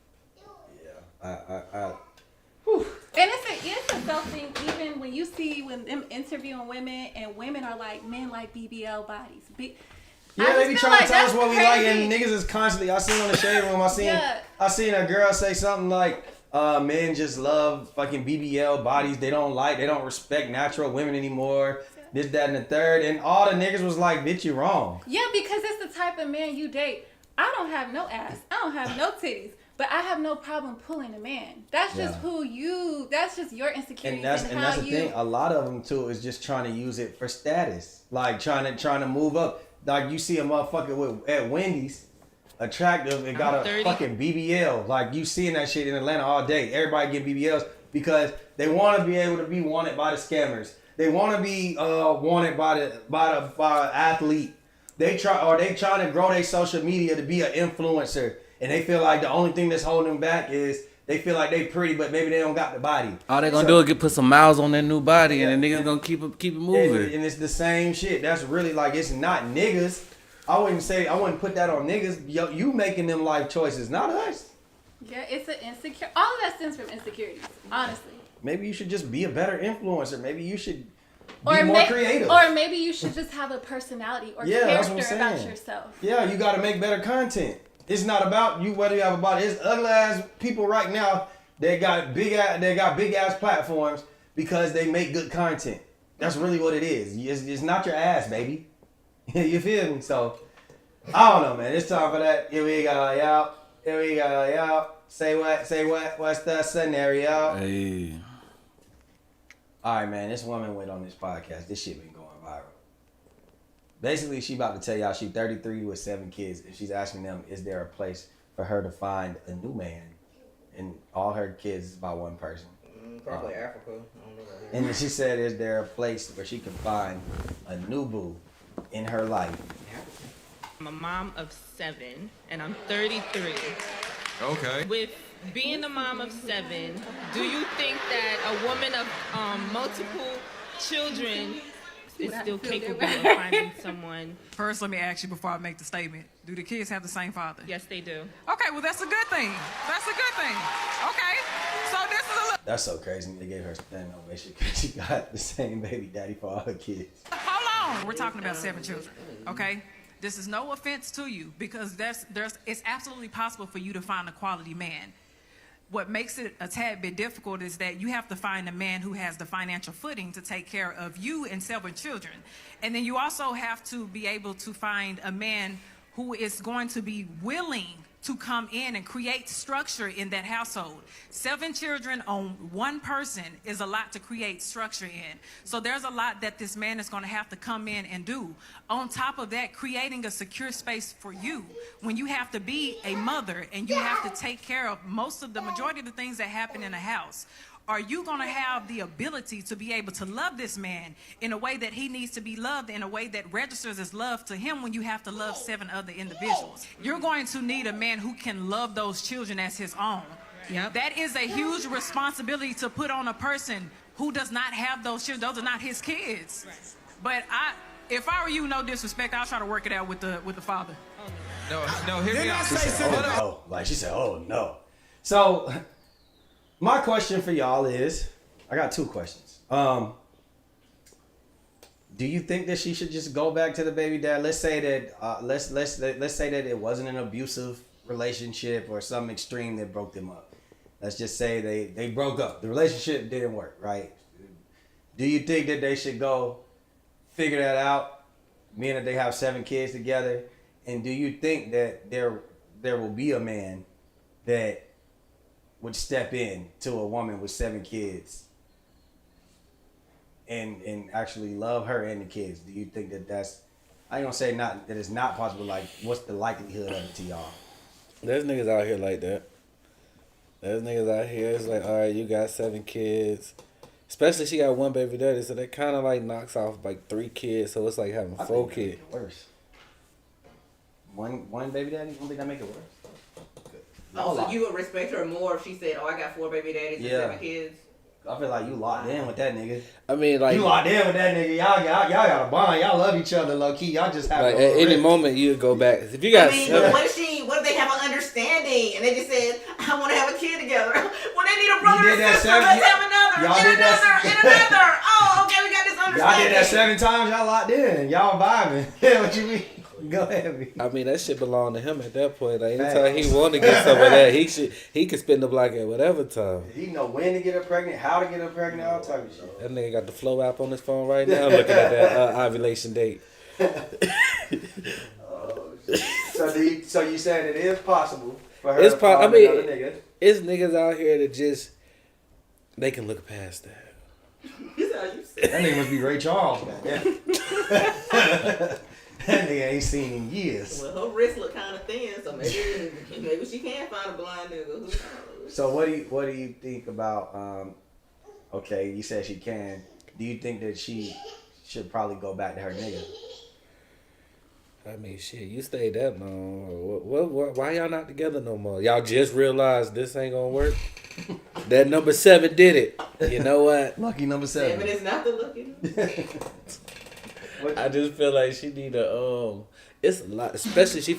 And it's a self thing even when you see when them interviewing women and women are like, men like BBL bodies. They be trying to tell us what we like, and niggas is constantly. I seen on the shade room. I seen a girl say something like, "Men just love fucking BBL bodies. They don't respect natural women anymore. This, that, and the third." And all the niggas was like, "Bitch, you wrong." Yeah, because it's the type of man you date. I don't have no ass. I don't have no titties. But I have no problem pulling a man. That's just that's just your insecurities. And that's the thing. A lot of them too is just trying to use it for status. Like trying to move up. Like you see a motherfucker at Wendy's, attractive, and got a fucking BBL. Like you seeing that shit in Atlanta all day. Everybody get BBLs because they want to be able to be wanted by the scammers. They want to be wanted by an athlete. They trying to grow their social media to be an influencer. And they feel like the only thing that's holding them back is they feel like they pretty, but maybe they don't got the body. All they gonna do is put some miles on their new body, and the niggas gonna keep it moving. And it's the same shit. That's really like, it's not niggas. I wouldn't put that on niggas. Yo, you making them life choices, not us. Yeah, it's an insecure. All of that stems from insecurities, honestly. maybe you should just be a better influencer. Maybe you should be more creative. Or maybe you should just have a personality or character about yourself. Yeah, you got to make better content. It's not about you whether you have a body. It's ugly ass people right now that got big ass platforms because they make good content. That's really what it is. It's not your ass, baby. You feel me? So I don't know, man. It's time for that. Here we go, y'all. Here we go, y'all. Say what? Say what? What's the scenario? Hey. All right, man. This woman went on this podcast. This shit been going viral. Basically, she about to tell y'all she's 33 with 7 kids, and she's asking them, is there a place for her to find a new man? And all her kids is by one person. Probably Africa. I don't know about and then she said, is there a place where she can find a new boo in her life? I'm a mom of 7, and I'm 33. Okay. With being a mom of 7, do you think that a woman of multiple children is still capable of finding someone? First, let me ask you before I make the statement. Do the kids have the same father? Yes, they do. Okay, well, that's a good thing. That's a good thing. Okay, so this is a little... That's so crazy. They gave her a standing ovation because she got the same baby daddy for all her kids. Hold on. We're talking about 7 children, okay? This is no offense to you because it's absolutely possible for you to find a quality man. What makes it a tad bit difficult is that you have to find a man who has the financial footing to take care of you and 7 children. And then you also have to be able to find a man who is going to be willing to come in and create structure in that household. 7 children on one person is a lot to create structure in. So there's a lot that this man is going to have to come in and do. On top of that, creating a secure space for you when you have to be a mother and you have to take care of the majority of the things that happen in a house. Are you going to have the ability to be able to love this man in a way that he needs to be loved, in a way that registers as love to him when you have to love 7 other individuals? You're going to need a man who can love those children as his own. Yep. That is a huge responsibility to put on a person who does not have those children. Those are not his kids. But if I were you, no disrespect, I'll try to work it out with the father. No, hear me out. She said, oh no. Like she said, oh no. So my question for y'all is, I got 2 questions. Do you think that she should just go back to the baby dad? Let's say that let's say that it wasn't an abusive relationship or some extreme that broke them up. Let's just say they broke up. The relationship didn't work, right? Do you think that they should go figure that out, meaning that they have 7 kids together? And do you think that there will be a man that would step in to a woman with 7 kids and actually love her and the kids? Do you think that that's, I ain't gonna say not that it's not possible, like what's the likelihood of it to y'all? There's niggas out here like that. There's niggas out here, it's like, all right, you got 7 kids. Especially she got 1 baby daddy, so that kind of like knocks off like 3 kids, so it's like having 4 kids. Worse. One baby daddy? You don't think that make it worse? Oh, so you would respect her more if she said, oh, I got 4 baby daddies and 7 kids? I feel like you locked in with that nigga. I mean, like, you locked in with that nigga. Y'all got a bond. Y'all love each other, low key. Y'all just have like at any moment you go back. If you got, what if they have an understanding and they just said, I want to have a kid together? Well, they need a brother and sister. Let's have another. And another. Oh, okay, we got this understanding. Y'all did that 7 times. Y'all locked in. Y'all vibing. Yeah, what you mean? Go ahead, B. I mean, that shit belonged to him at that point. Like, anytime he want to get some of that, he could spend the block at whatever time. He know when to get her pregnant, how to get her pregnant, all type of shit. That nigga got the Flow app on his phone right now, looking at that ovulation date. So you saying it is possible for her to find another nigga? It's niggas out here that just they can look past that. That nigga must be Ray Charles, man. That nigga ain't seen in years. Well, her wrists look kind of thin, so maybe she can find a blind nigga. Who knows? So what do you think about? Okay, you said she can. Do you think that she should probably go back to her nigga? I mean, shit, you stayed that long. Why y'all not together no more? Y'all just realized this ain't gonna work? That number 7 did it. You know what? Lucky number 7. 7 is not the lucky. I just feel like she need a it's a lot, especially she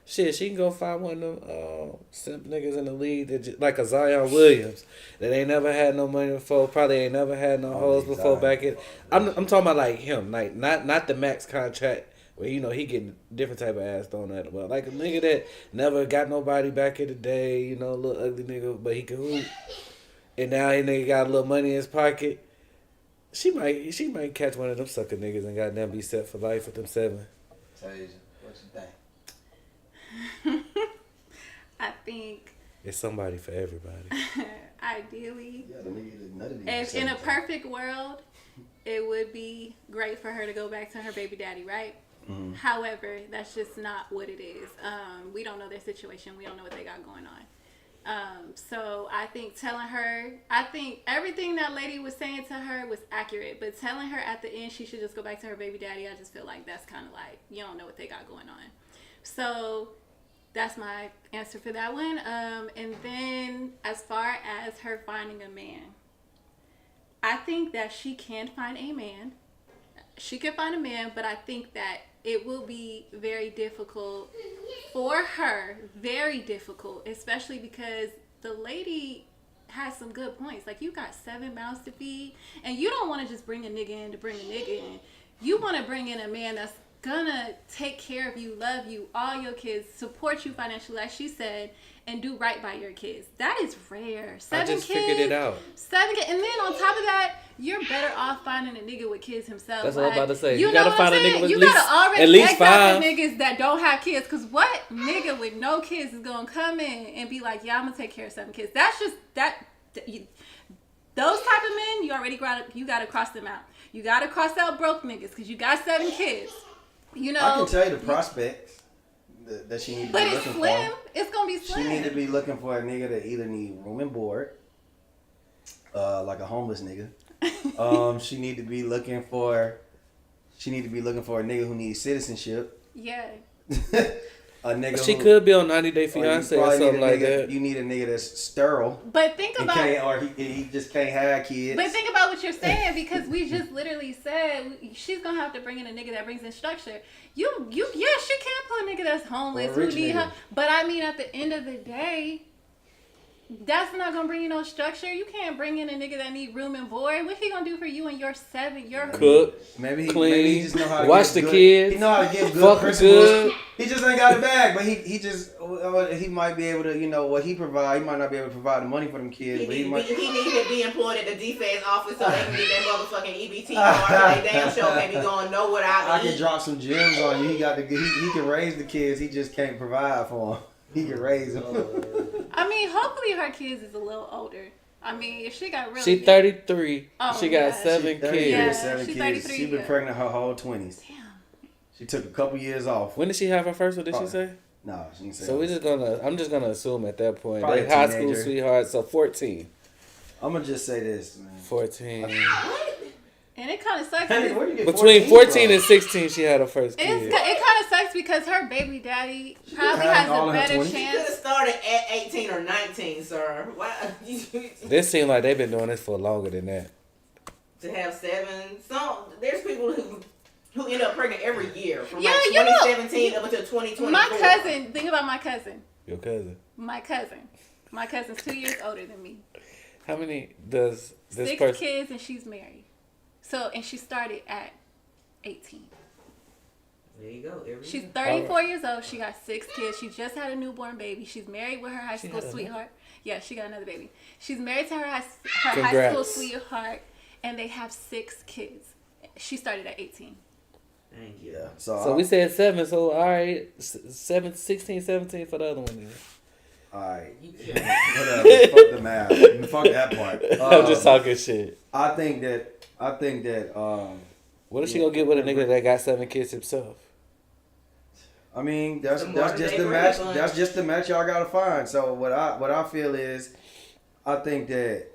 Shit, she can go find one of them simp niggas in the league that like a Zion Williams that ain't never had no money before, probably ain't never had no hoes before back in. I'm talking about like him, like not the max contract where he getting different type of ass thrown at him, but like a nigga that never got nobody back in the day, a little ugly nigga, but he can hoop, and now he nigga got a little money in his pocket. She might catch one of them sucker niggas and goddamn be set for life with them 7. Tasia, what you think? I think it's somebody for everybody. Ideally, if in a perfect world, it would be great for her to go back to her baby daddy, right? Mm-hmm. However, that's just not what it is. We don't know their situation. We don't know what they got going on. So I think everything that lady was saying to her was accurate, but telling her at the end she should just go back to her baby daddy, I just feel like that's kind of like, you don't know what they got going on. So that's my answer for that one. And then as far as her finding a man, I think that she can find a man. She can find a man, but I think that it will be very difficult for her. Very difficult, especially because the lady has some good points. Like, you got 7 mouths to feed, and you don't want to just bring a nigga in to bring a nigga in. You want to bring in a man that's gonna take care of you, love you, all your kids, support you financially, like she said, and do right by your kids. That is rare. 7 kids. I just figured it out. 7 kids, and then on top of that, you're better off finding a nigga with kids himself. That's what I'm about to say. You gotta find a nigga with at least 5 niggas that don't have kids. Cause what nigga with no kids is gonna come in and be like, yeah, I'm gonna take care of 7 kids. That's just those type of men, you gotta cross them out. You gotta cross out broke niggas because you got 7 kids. I can tell you the prospects that she needs to be looking for. But it's slim. It's gonna be slim. She need to be looking for a nigga that either need room and board, like a homeless nigga. She need to be looking for a nigga who needs citizenship. Yeah. A nigga she could be on 90 Day Fiance or something like that. You need a nigga that's sterile. But think about he just can't have kids. But think about what you're saying, because we just literally said she's gonna have to bring in a nigga that brings in structure. She can't put a nigga that's homeless who need her. But I mean, at the end of the day, that's not gonna bring you no structure. You can't bring in a nigga that need room and board. What he gonna do for you and your 7? Cook, maybe clean, he just know how to watch the kids. He know how to give good principles. Good. He just ain't got it back, but he might be able to, what he provide. He might not be able to provide the money for them kids, he need to be employed at the defense office so they can get that motherfucking EBT card. They damn sure can't be going nowhere out. I can drop some gems on you. He can raise the kids. He just can't provide for them. He can raise them. I mean, hopefully her kids is a little older. I mean, if she got really... She 33. She got 7 kids. Yeah, 7 kids. She been pregnant her whole 20s. Damn. She took a couple years off. When did she have her first one, did she say? No, she didn't say. So I'm just gonna assume at that point. Probably They high school sweethearts, so 14. I'm gonna just say this, man. 14. And it kind of sucks. Between 14 and 16, she had her first kid. It kind of sucks because her baby daddy probably has a better chance. She could have started at 18 or 19, sir. Why? This seems like they've been doing this for longer than that. To have 7. There's people who end up pregnant every year from 2017 up until 2024. My cousin, think about my cousin. Your cousin? My cousin's 2 years older than me. How many does this 6 person? 6 kids, and she's married. And she started at 18. There you go. She's 34 years old. She got 6 kids. She just had a newborn baby. She's married with her high school sweetheart. Yeah, she got another baby. She's married to her high school sweetheart, and they have 6 kids. She started at 18. Thank you. Yeah. So we said 7. So all right, 16, 17 for the other one. Then. All right. Whatever. Fuck the math. Fuck that part. I'm just talking shit. I think that. What if she gonna get with a nigga that got 7 kids himself? I mean, that's just the match. That's just the match y'all gotta find. So what I feel is, I think that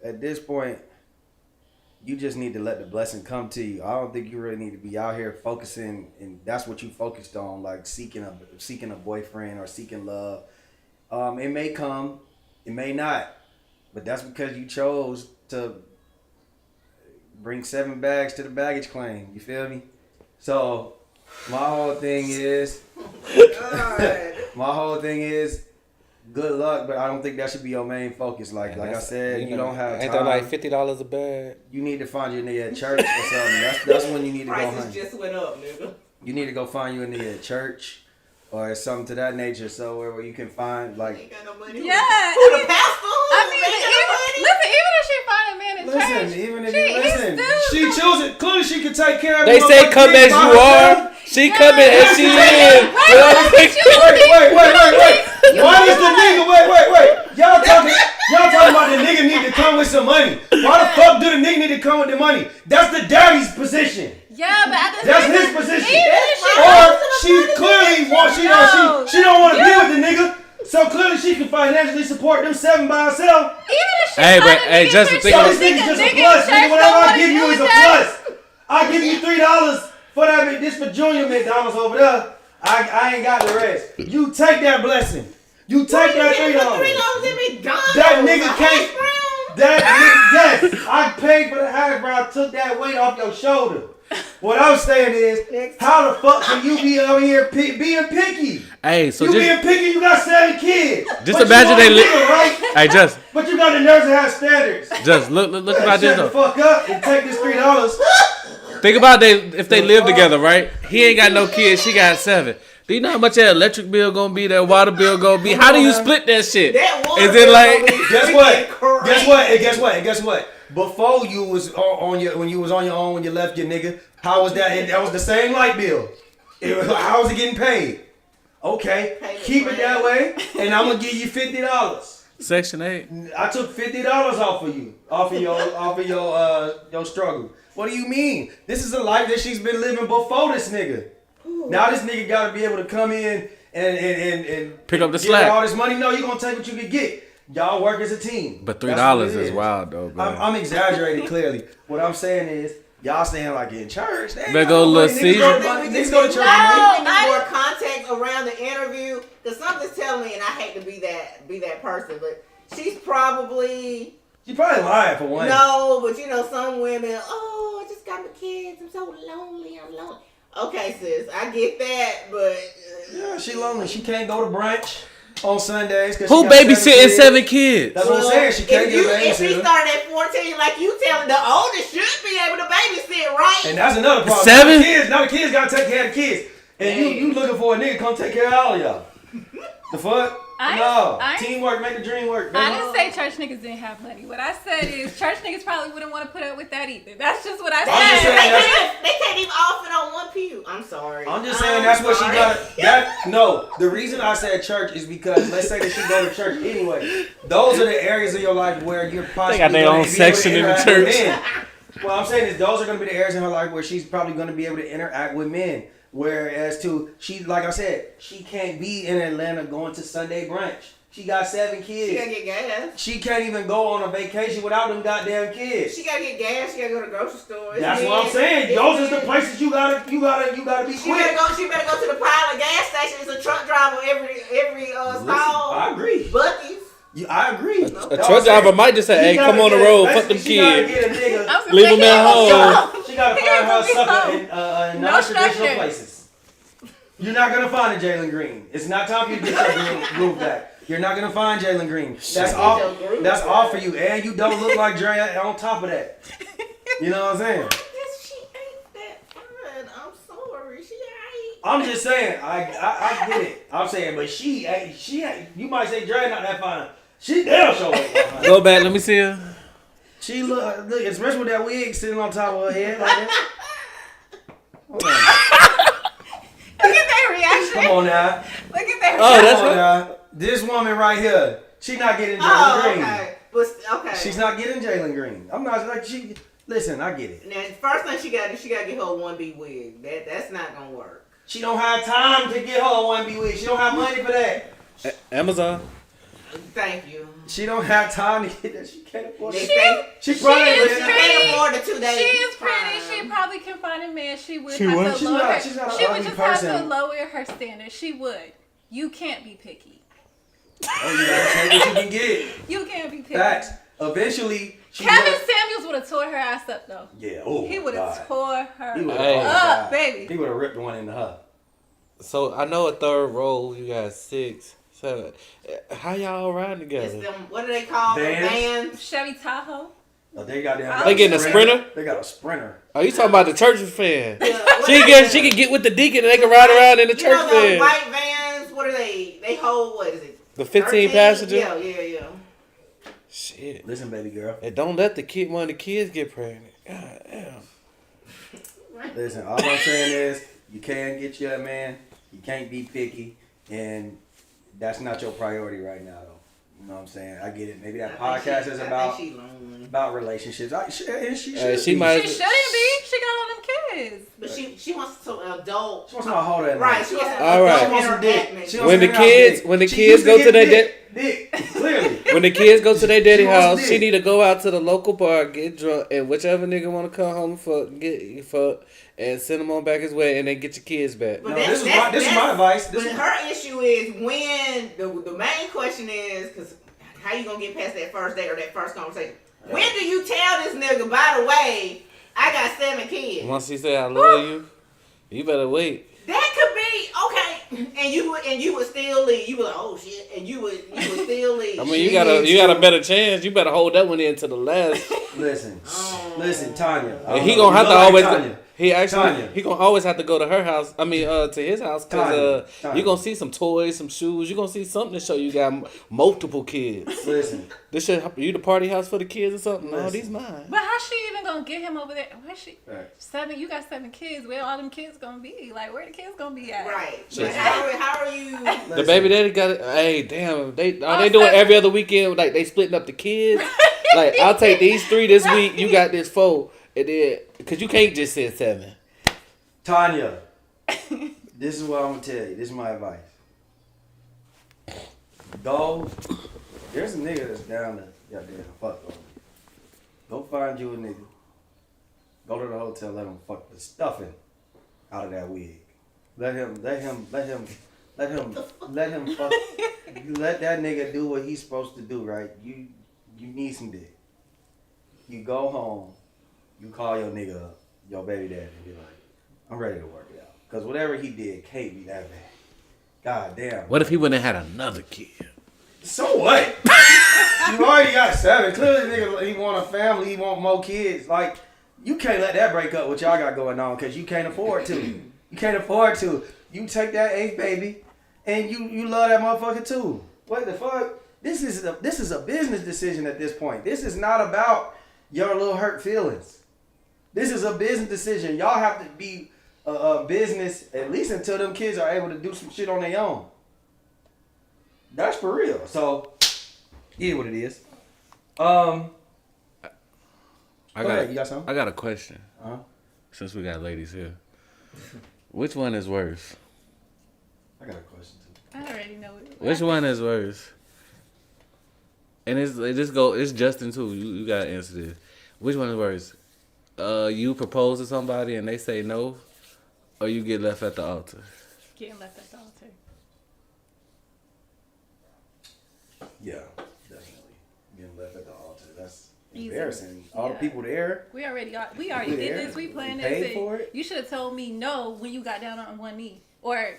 at this point, you just need to let the blessing come to you. I don't think you really need to be out here focusing, and that's what you focused on, like seeking a boyfriend or seeking love. It may come, it may not, but that's because you chose to bring 7 bags to the baggage claim. You feel me? So my whole thing is, My whole thing is good luck, but I don't think that should be your main focus. Like I said, you don't have time. Ain't that like $50 a bag? You need to find your nigga at church or something. That's when you need to go Prices hunt. just went up, nigga. You need to go find you a nigga at church or something to that nature, so where you can find like. Ain't got no money. Yeah. Who the pastor? Even if she find a man in church, Even if you listen, she chooses. Clearly, she can take care of. They say come as you are. She coming as she is. Wait. Why does the nigga? Wait. Y'all talking about the nigga need to come with some money. Why the fuck do the nigga need to come with the money? That's the daddy's position. Yeah, but that's his position. Or she clearly wants. She don't want to be with the nigga. So clearly she can financially support them 7 by herself. Even if she Justin, think about it. So this nigga's just a plus. Nigga, whatever I give you is a plus. I give you $3 for that. This for Junior McDonald's over there. I ain't got the rest. You take that blessing. You take that $3. That nigga can't. That nigga, yes, I paid for the hash brown. Took that weight off your shoulder. What I'm saying is, how the fuck can you be out here being picky? Hey, so you being picky, you got 7 kids. Just imagine they live. Right? Hey, just. But you got the nerves to have standards. Just look about this though. though. Shut the fuck up and take this $3. Think about if they live together, right? He ain't got no kids, she got 7. Do you know how much that electric bill gonna be? That water bill gonna be? How do you split that shit? Is it like? Guess what? Before you was when you was on your own when you left your nigga, how was that? That was the same light bill. How was it getting paid? Okay, keep it that way, and I'm gonna give you $50. Section 8. I took $50 off of your struggle. What do you mean? This is a life that she's been living before this nigga. Now this nigga gotta be able to come in and pick up the get slack. all this money. No, you gonna take what you can get. Y'all work as a team. But $3 is wild though, bro. I'm exaggerating clearly. What I'm saying is, y'all saying like in church. Better go little Caesar. Niggas go to church. I need more context around the interview because something's telling me, and I hate to be that person, but she's probably lying for one. No, but you know some women. Oh, I just got my kids. I'm so lonely. I'm lonely. Okay, sis, I get that, but yeah, she lonely. She can't go to brunch on Sundays. Who babysitting 7 kids? That's what I'm saying. She can't get a babysitter. If he started at 14, like you telling, the oldest should be able to babysit, right? And that's another problem. 7? Now the kids gotta take care of the kids, and you looking for a nigga to come take care of all of y'all. The fuck? Teamwork make the dream work. I didn't say church niggas didn't have money. What I said is church niggas probably wouldn't want to put up with that either. That's just what I said. They can't even all fit on one pew. I'm sorry. I'm just saying that's what she got. No, the reason I said church is because let's say that she go to church anyway. Those are the areas of your life where you're possibly they got their own section in the church. What I'm saying is those are going to be the areas in her life where she's probably going to be able to interact with men. Whereas she, like I said, she can't be in Atlanta going to Sunday brunch. She got 7 kids. She gotta get gas. She can't even go on a vacation without them goddamn kids. She gotta get gas. She gotta go to the grocery store. That's what I'm saying. Those are the places you gotta be quick. She better go to the pilot gas station. It's a truck driver every stall. I agree. Buc-ee's. I agree. A truck driver might just say, "Hey, come on the road, fuck them kids, leave them at home." She gotta find her sucker in non-traditional places. You're not gonna find a Jalen Green. It's not time for you to get your groove back. You're not gonna find Jalen Green. That's all. That's all for you, and you don't look like Dre. On top of that, you know what I'm saying? She ain't that fine. I'm sorry. She ain't. I'm just saying. I get it. I'm saying, but she ain't. You might say Dre not that fine. She damn sure ain't that fine. Go back. Let me see her. She look, especially with that wig sitting on top of her head like that. Hold on. Look at their reaction. Come on now. Look at their reaction. Oh, that's right. This woman right here, she not getting Jalen Green. Okay. But, okay. She's not getting Jalen Green. I'm not like she. Listen, I get it. Now, the first thing she got to get her 1B wig. That's not gonna work. She don't have time to get her a 1B wig. She don't have money for that. Amazon. Thank you. She don't have time to get that. She can't afford it. She can't afford the 2 days. She is pretty. She probably can find a man. She would She have would? to She's lower. not- she's not an She would ugly just person. have to lower her standards. She would. You can't be picky. Oh, you gotta take what you can get. You can't be picky. Facts. Eventually, Kevin Samuels would have tore her ass up though. Yeah. Oh, he would have tore her He up, baby. He would have ripped one into her. So I know a third row. You got 6, 7. How y'all riding together? It's them, what do they call the vans? Chevy Tahoe. Oh, they got They getting a Sprinter? They got a Sprinter. Oh, you talking about the church fan? Yeah, She can get with the deacon and they can ride around in the church those van. white vans? What are they? They hold what is it? The 15 13? passenger. Yeah. Shit. Listen, baby girl. And don't let one of the kids get pregnant. God damn. Listen, all I'm saying is you can get you a man. You can't be picky, and that's not your priority right now, though. You know what I'm saying? I get it. Maybe that podcast is about relationships. She She shouldn't She shouldn't be. She got all them kids. But she wants some adult. She wants to hold that. Right. She wants all right. When the kids go to their when the kids go to their daddy house, she need to go out to the local bar, get drunk, and whichever nigga want to come home get fucked, and send them on back his way, and then get your kids back. But this is my advice. But her issue is when the main question is because how you gonna get past that first date or that first conversation? When do you tell this nigga? By the way, I got 7 kids. Once he say I love you, you better wait. That could be okay, and you would still leave. You would like, oh shit, and you would still leave. I mean, you got a better chance. You better hold that one in to the last. Listen, Tanya. And he gonna have to always. He gonna always have to go to her house. I mean, to his house because you gonna see some toys, some shoes. You gonna see something to show you got multiple kids. Listen, this shit, you the party house for the kids or something? No, these mine. But how she even gonna get him over there? Where's she? Right. 7. You got 7 kids. Where all them kids gonna be? Like where the kids gonna be at? Right. But how are you? The baby daddy got it. Hey, damn. They doing every other weekend? Like they splitting up the kids. Like I'll take these 3 this week. You got this 4. And then, cause you can't just say 7. Tanya, this is what I'm gonna tell you. This is my advice. Go. There's a nigga that's down to goddamn fuck on me. Go find you a nigga. Go to the hotel. Let him fuck the stuffing out of that wig. Let him fuck. Let that nigga do what he's supposed to do. Right? You need some dick. You go home. You call your nigga up, your baby daddy, and be like, I'm ready to work it out. Because whatever he did can't be that bad. God damn. What if he wouldn't have had another kid? So what? You already got 7. Clearly, nigga, he want a family. He want more kids. Like, you can't let that break up what y'all got going on because you can't afford to. You can't afford to. You take that 8th baby, and you love that motherfucker too. What the fuck? This is a business decision at this point. This is not about your little hurt feelings. This is a business decision. Y'all have to be a business at least until them kids are able to do some shit on their own. That's for real. So, yeah, what it is. You got something? I got a question. Uh-huh. Since we got ladies here, which one is worse? I got a question too. I already know it. Which one is worse? And it's Justin too. You gotta answer this. Which one is worse? You propose to somebody and they say no, or you get left at the altar? Getting left at the altar. Yeah, definitely. Getting left at the altar. That's embarrassing. All the people there. We already did this. We planned this. Paid for it. You should have told me no when you got down on one knee, or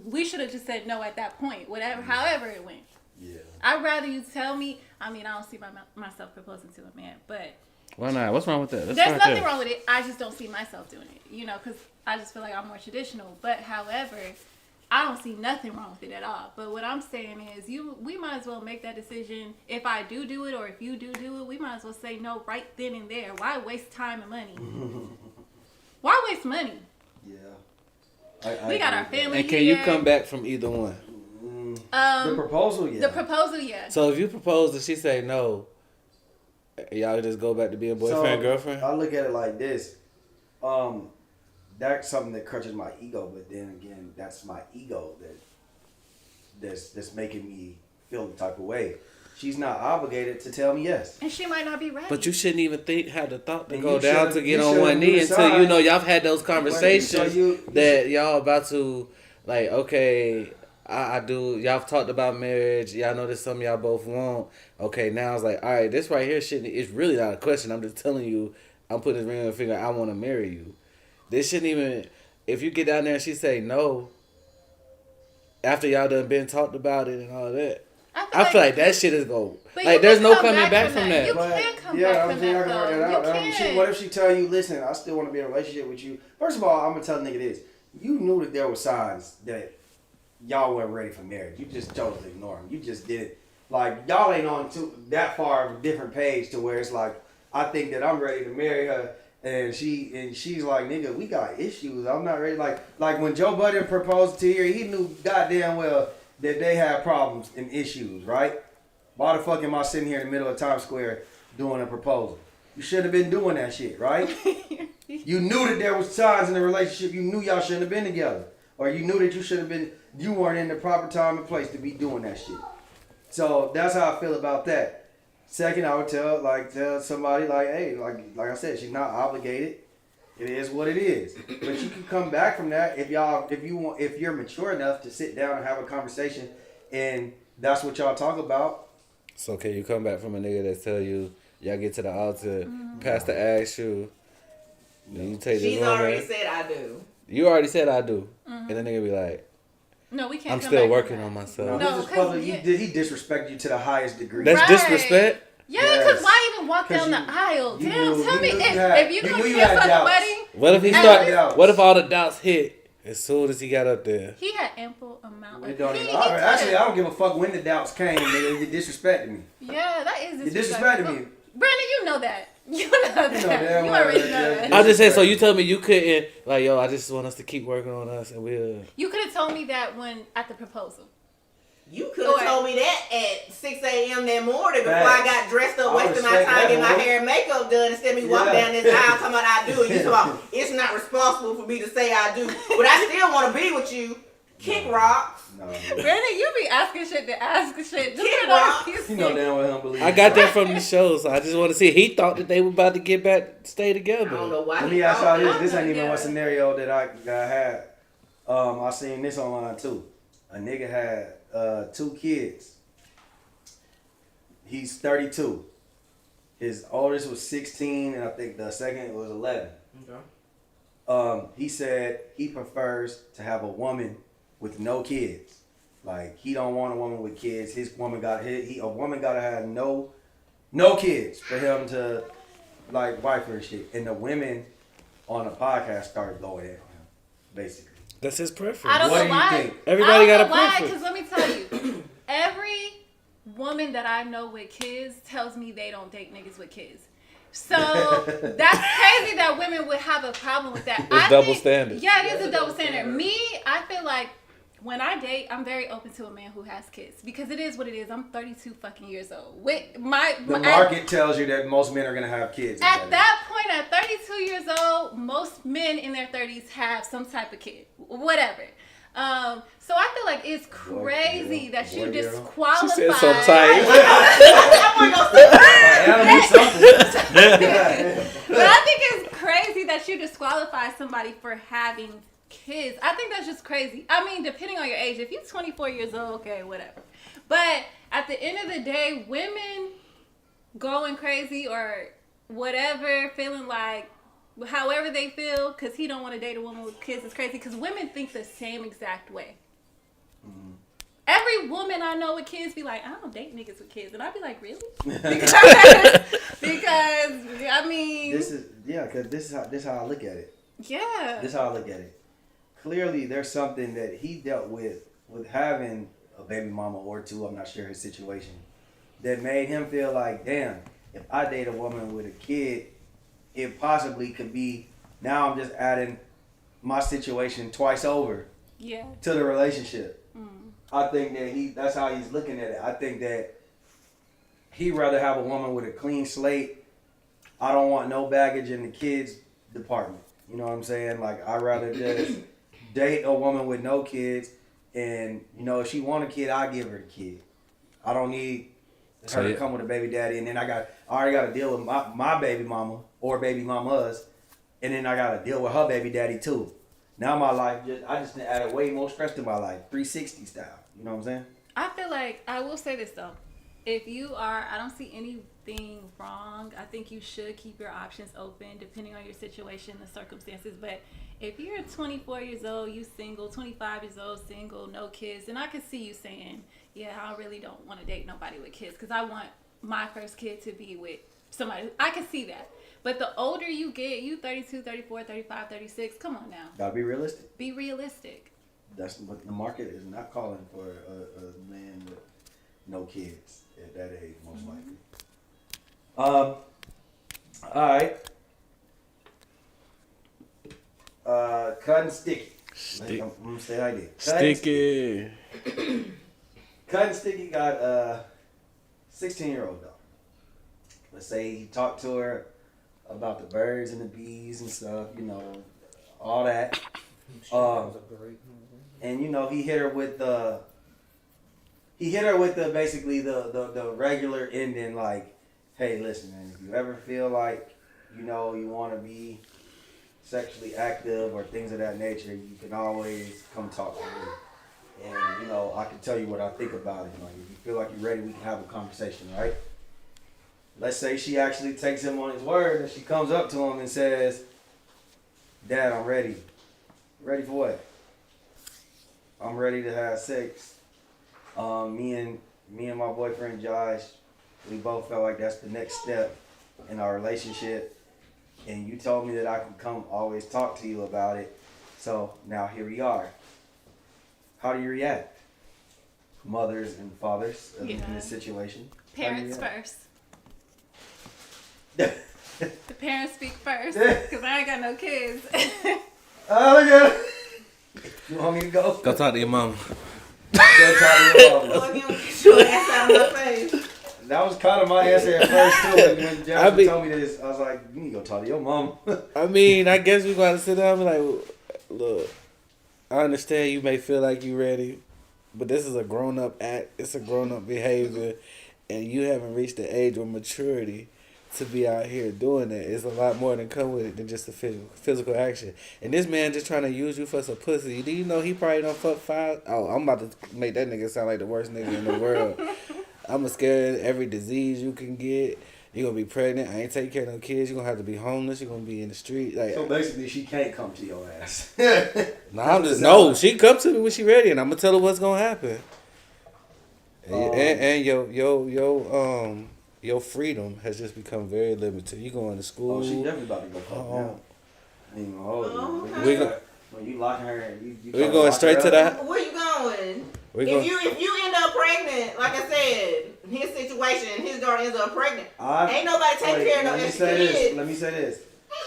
we should have just said no at that point. However it went. Yeah. I'd rather you tell me. I mean, I don't see myself proposing to a man, but. Why not? What's wrong with that? There's nothing wrong with it. I just don't see myself doing it, because I just feel like I'm more traditional. But however, I don't see nothing wrong with it at all. But what I'm saying is, we might as well make that decision. If I do it, or if you do it, we might as well say no right then and there. Why waste time and money? Why waste money? Yeah. We got our family. And can you come back from either one? The proposal, yeah. The proposal, yeah. So if you propose and she say no, y'all just go back to being boyfriend and girlfriend? I look at it like this. That's something that crushes my ego, but then again, that's my ego that's making me feel the type of way. She's not obligated to tell me yes. And she might not be ready. But you shouldn't even have the thought to go down to get on one knee until y'all have had those conversations that y'all about to, like, okay, I do. Y'all talked about marriage. Y'all know this something y'all both want. Okay, now it's like, all right, this right here it's really not a question. I'm just telling you, I'm putting this ring on the finger. I want to marry you. This shouldn't even. If you get down there and she say no, after y'all done been talked about it and all that. I feel like that shit is gold. But Like, you there's can no come coming back from that. You But, can come back from that, though. You can. What if she tell you, listen, I still want to be in a relationship with you? First of all, I'm going to tell the nigga this. You knew that there were signs that y'all weren't ready for marriage. You just chose to ignore them. You just did it. Like, y'all ain't on that far of a different page to where it's like, I think that I'm ready to marry her. And she's like, nigga, we got issues. I'm not ready. Like when Joe Budden proposed to her, he knew goddamn well that they had problems and issues, right? Why the fuck am I sitting here in the middle of Times Square doing a proposal? You should have been doing that shit, right? You knew that there was signs in the relationship. You knew y'all shouldn't have been together. Or you knew that you weren't in the proper time and place to be doing that shit. So that's how I feel about that. Second, I would tell somebody like, hey, like I said, she's not obligated. It is what it is. But you can come back from that if you're mature enough to sit down and have a conversation, and that's what y'all talk about. So can you come back from a nigga that tell you, y'all get to the altar, pastor asks you, then you take this She's woman. already said I do. You already said I do. And the nigga be like, no, we can't. I'm come still back working on myself. No, public. He disrespected you to the highest degree. That's disrespect? Yeah, because why even walk down the aisle? Damn, tell me if you gonna kiss at the wedding. What if all the doubts hit as soon as he got up there? He had ample amount of. Actually, I don't give a fuck when the doubts came. Nigga, you disrespected me. Yeah, that is You disrespected me. Brandon, you know that. You know that. You already know that. I just said, so you tell me you couldn't, like, yo, I just want us to keep working on us and we'll. You could have told me that at the proposal. You could have told me that at 6 a.m. that morning before I got dressed up, wasting my time getting my hair and makeup done, instead of me walking down this aisle talking about I do. And you talking about it's not responsible for me to say I do, but I still want to be with you. Kick rocks. No. Brandon, you be asking shit to ask shit. Just Kick rocks. You know damn well don't believe. I got that from the show, so I just want to see. He thought that they were about to stay together. I don't know why. Let me ask y'all this. This ain't even one scenario that I had. I seen this online too. A nigga had 2 kids. He's 32. His oldest was 16, and I think the second was 11. Okay. He said he prefers to have a woman with no kids. Like, he don't want a woman with kids. A woman gotta have no kids for him to like wife her and shit. And the women on the podcast started going in on him, basically. That's his preference. I don't know why. Think? Everybody got a preference. Because let me tell you, every woman that I know with kids tells me they don't date niggas with kids. So that's crazy that women would have a problem with that. It's double standard. Yeah, it is a double standard. Me, I feel like when I date, I'm very open to a man who has kids because it is what it is. I'm 32 fucking years old. The market tells you that most men are gonna have kids. At that point, at 32 years old, most men in their 30s have some type of kid, whatever. So I feel like it's crazy that you disqualify. She said so tight. But I think it's crazy that you disqualify somebody for having kids. I think that's just crazy. I mean, depending on your age, if you're 24 years old, okay, whatever. But at the end of the day, women going crazy or whatever, feeling like however they feel, because he don't want to date a woman with kids is crazy, because women think the same exact way. Mm-hmm. Every woman I know with kids be like, I don't date niggas with kids. And I be like, really? Because I mean... because this is how I look at it. Yeah. This is how I look at it. Clearly, there's something that he dealt with having a baby mama or 2, I'm not sure his situation, that made him feel like, damn, if I date a woman with a kid, it possibly could be, now I'm just adding my situation twice over to the relationship. Mm. I think that that's how he's looking at it. I think that he'd rather have a woman with a clean slate. I don't want no baggage in the kids department. You know what I'm saying? Like, I'd rather just date a woman with no kids, and, you know, if she want a kid, I give her the kid. I don't need her to come with a baby daddy, and then I already got to deal with my baby mama or baby mamas, and then I got to deal with her baby daddy too. Now my life I just added way more stress to my life, 360 style. You know what I'm saying? I feel like, I will say this though, if you are, I don't see any anything wrong. I think you should keep your options open depending on your situation, the circumstances. But if you're 24 years old, you single, 25 years old, single, no kids, then I could see you saying, yeah, I really don't want to date nobody with kids because I want my first kid to be with somebody. I can see that. But the older you get, you 32, 34, 35, 36, come on now. Gotta be realistic. Be realistic. That's what the market is not calling for a man with no kids at that age, most likely. All right. Cut and sticky. I'm gonna say I did. Sticky. Cut and sticky got a 16-year-old dog. Let's say he talked to her about the birds and the bees and stuff, you know, all that. And you know, he hit her with the basically the regular ending, like, hey, listen, man, if you ever feel like, you know, you want to be sexually active or things of that nature, you can always come talk to me. And, you know, I can tell you what I think about it. Like, if you feel like you're ready, we can have a conversation, right? Let's say she actually takes him on his word and she comes up to him and says, Dad, I'm ready. Ready for what? I'm ready to have sex. Me and my boyfriend Josh, we both felt like that's the next step in our relationship. And you told me that I can come always talk to you about it. So now here we are. How do you react? Mothers and fathers in this situation. Parents first. The parents speak first because I ain't got no kids. Oh, yeah. You want me to go? Go talk to your mama. Go talk to your mama. Get your ass out of my face. That was kind of my answer at first too. When Jasmine told me this, I was like, "You need to go talk to your mom." I mean, I guess we gotta sit down and be like, "Look, I understand you may feel like you ready, but this is a grown up act. It's a grown up behavior, and you haven't reached the age of maturity to be out here doing that. It's a lot more than come with it than just the physical action. And this man just trying to use you for some pussy. Do you know he probably done fuck 5? Oh, I'm about to make that nigga sound like the worst nigga in the world. I'm scared of every disease you can get. You're going to be pregnant. I ain't taking care of no kids. You're going to have to be homeless. You're going to be in the street. Like, so basically, she can't come to your ass. No, she come to me when she ready, and I'm going to tell her what's going to happen. And your freedom has just become very limited. You going to school. Oh, she definitely about to go fuck now. I ain't gonna hold you. When you locking her, you we going straight to that. Where you going? If you end up pregnant, like I said, his situation, his daughter ends up pregnant. Ain't nobody taking care of no extra kids. Let me say this.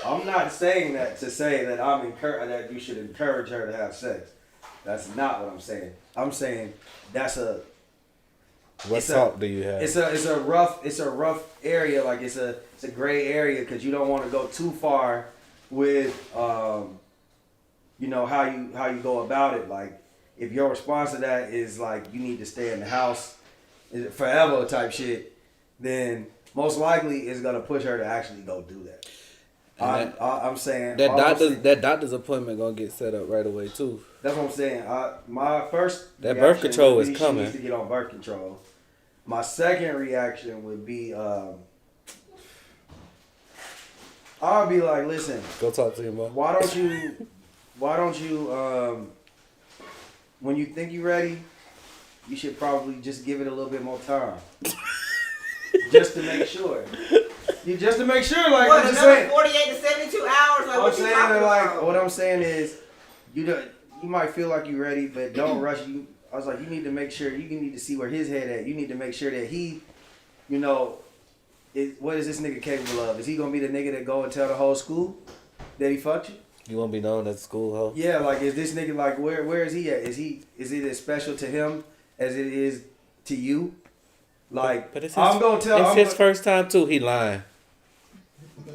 I'm not saying that to say that that you should encourage her to have sex. That's not what I'm saying. I'm saying that's a. What talk do you have? It's a rough area. Like it's a gray area because you don't want to go too far with you know how you go about it. Like if your response to that is like you need to stay in the house forever type shit, then most likely it's gonna push her to actually go do that. I'm saying that doctor's appointment gonna get set up right away too. That's what I'm saying. My first birth control is coming. She needs to get on birth control. My second reaction would be, I'll be like, listen. Go talk to your mom. Why don't you, when you think you're ready, you should probably just give it a little bit more time. Just to make sure. Just to make sure, like, what, another 48 to 72 hours? Like, what you talking about? What I'm saying is, you might feel like you're ready, but don't rush. I was like, you need to make sure, you need to see where his head at. You need to make sure that he, you know, what is this nigga capable of? Is he going to be the nigga that go and tell the whole school that he fucked you? You want to be known as a school hoe? Yeah, like, is this nigga, like, where is he at? Is it as special to him as it is to you? Like, but it's his first time, too. He lying.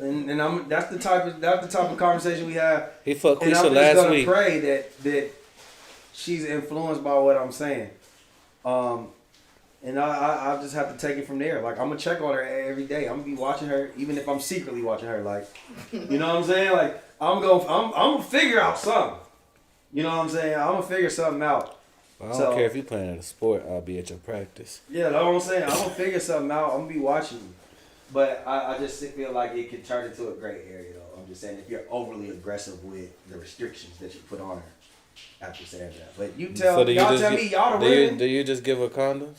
And that's the type of conversation we have. He fucked Quisha last week. And I'm just going to pray that she's influenced by what I'm saying. And I just have to take it from there. Like, I'm going to check on her every day. I'm going to be watching her, even if I'm secretly watching her. Like, you know what I'm saying? Like, I'm going to figure out something. You know what I'm saying? I'm going to figure something out. I don't care if you're playing a sport. I'll be at your practice. Yeah, that's what I'm saying. I'm going to figure something out. I'm going to be watching you. But I just feel like it could turn into a gray area, though. I'm just saying if you're overly aggressive with the restrictions that you put on her after saying that. But you tell me, y'all the women. Do you just give her condoms?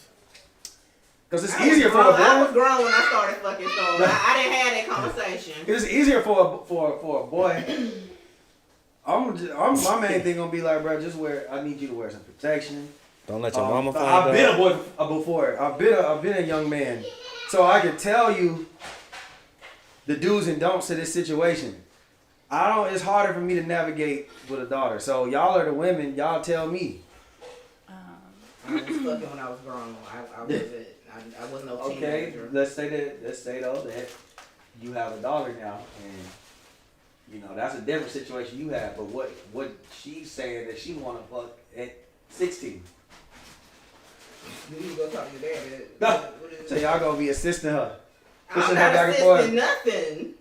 Because it's easier for a boy. I was grown when I started fucking, so I didn't have that conversation. It's easier for a boy. My main thing gonna be like, bro, just wear. I need you to wear some protection. Don't let your mama find out. I've been a boy before. I've been a young man, so I can tell you the do's and don'ts to this situation. It's harder for me to navigate with a daughter. So y'all are the women. Y'all tell me. I was fucking when I was grown. I wasn't no teenager. Okay, let's say though that you have a daughter now, and that's a different situation you have. But what she's saying that she want to fuck at 16. You need to go talk to your dad. So y'all gonna be assisting her, pushing her back and forth. Nothing.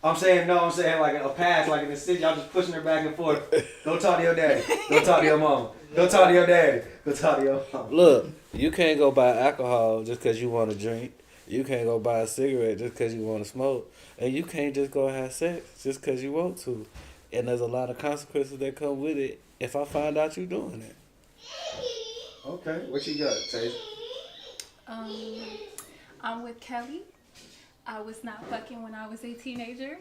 I'm saying like a pass, like in the city, y'all just pushing her back and forth. Go talk to your daddy. Go talk to your mom. Go talk to your daddy. Go talk to your mom. Look, you can't go buy alcohol just because you want to drink. You can't go buy a cigarette just because you want to smoke. And you can't just go have sex just because you want to. And there's a lot of consequences that come with it if I find out you doing it. Okay, what you got, Tyson? I'm with Kelly. I was not fucking when I was a teenager.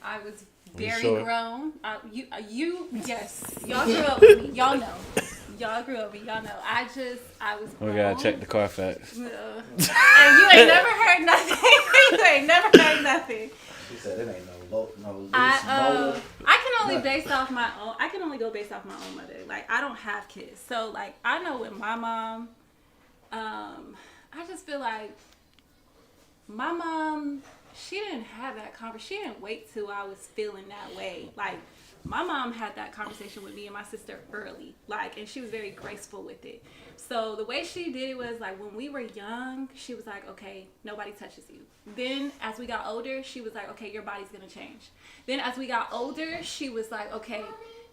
I was very grown. Yes. Y'all grew up with me. Y'all know. Y'all grew up with me. Y'all know. I was grown. We gotta check the Carfax. And you ain't never heard nothing. You ain't never heard nothing. She said it ain't no loose I can only based off my own. I can only go based off my own mother. Like, I don't have kids, so like I know with my mom. I just feel like my mom, she didn't have that conversation. She didn't wait till I was feeling that way. Like, my mom had that conversation with me and my sister early. Like, and she was very graceful with it. So the way she did it was like when we were young, she was like, okay, nobody touches you. Then as we got older, she was like, okay, your body's gonna change. Then as we got older, she was like, okay,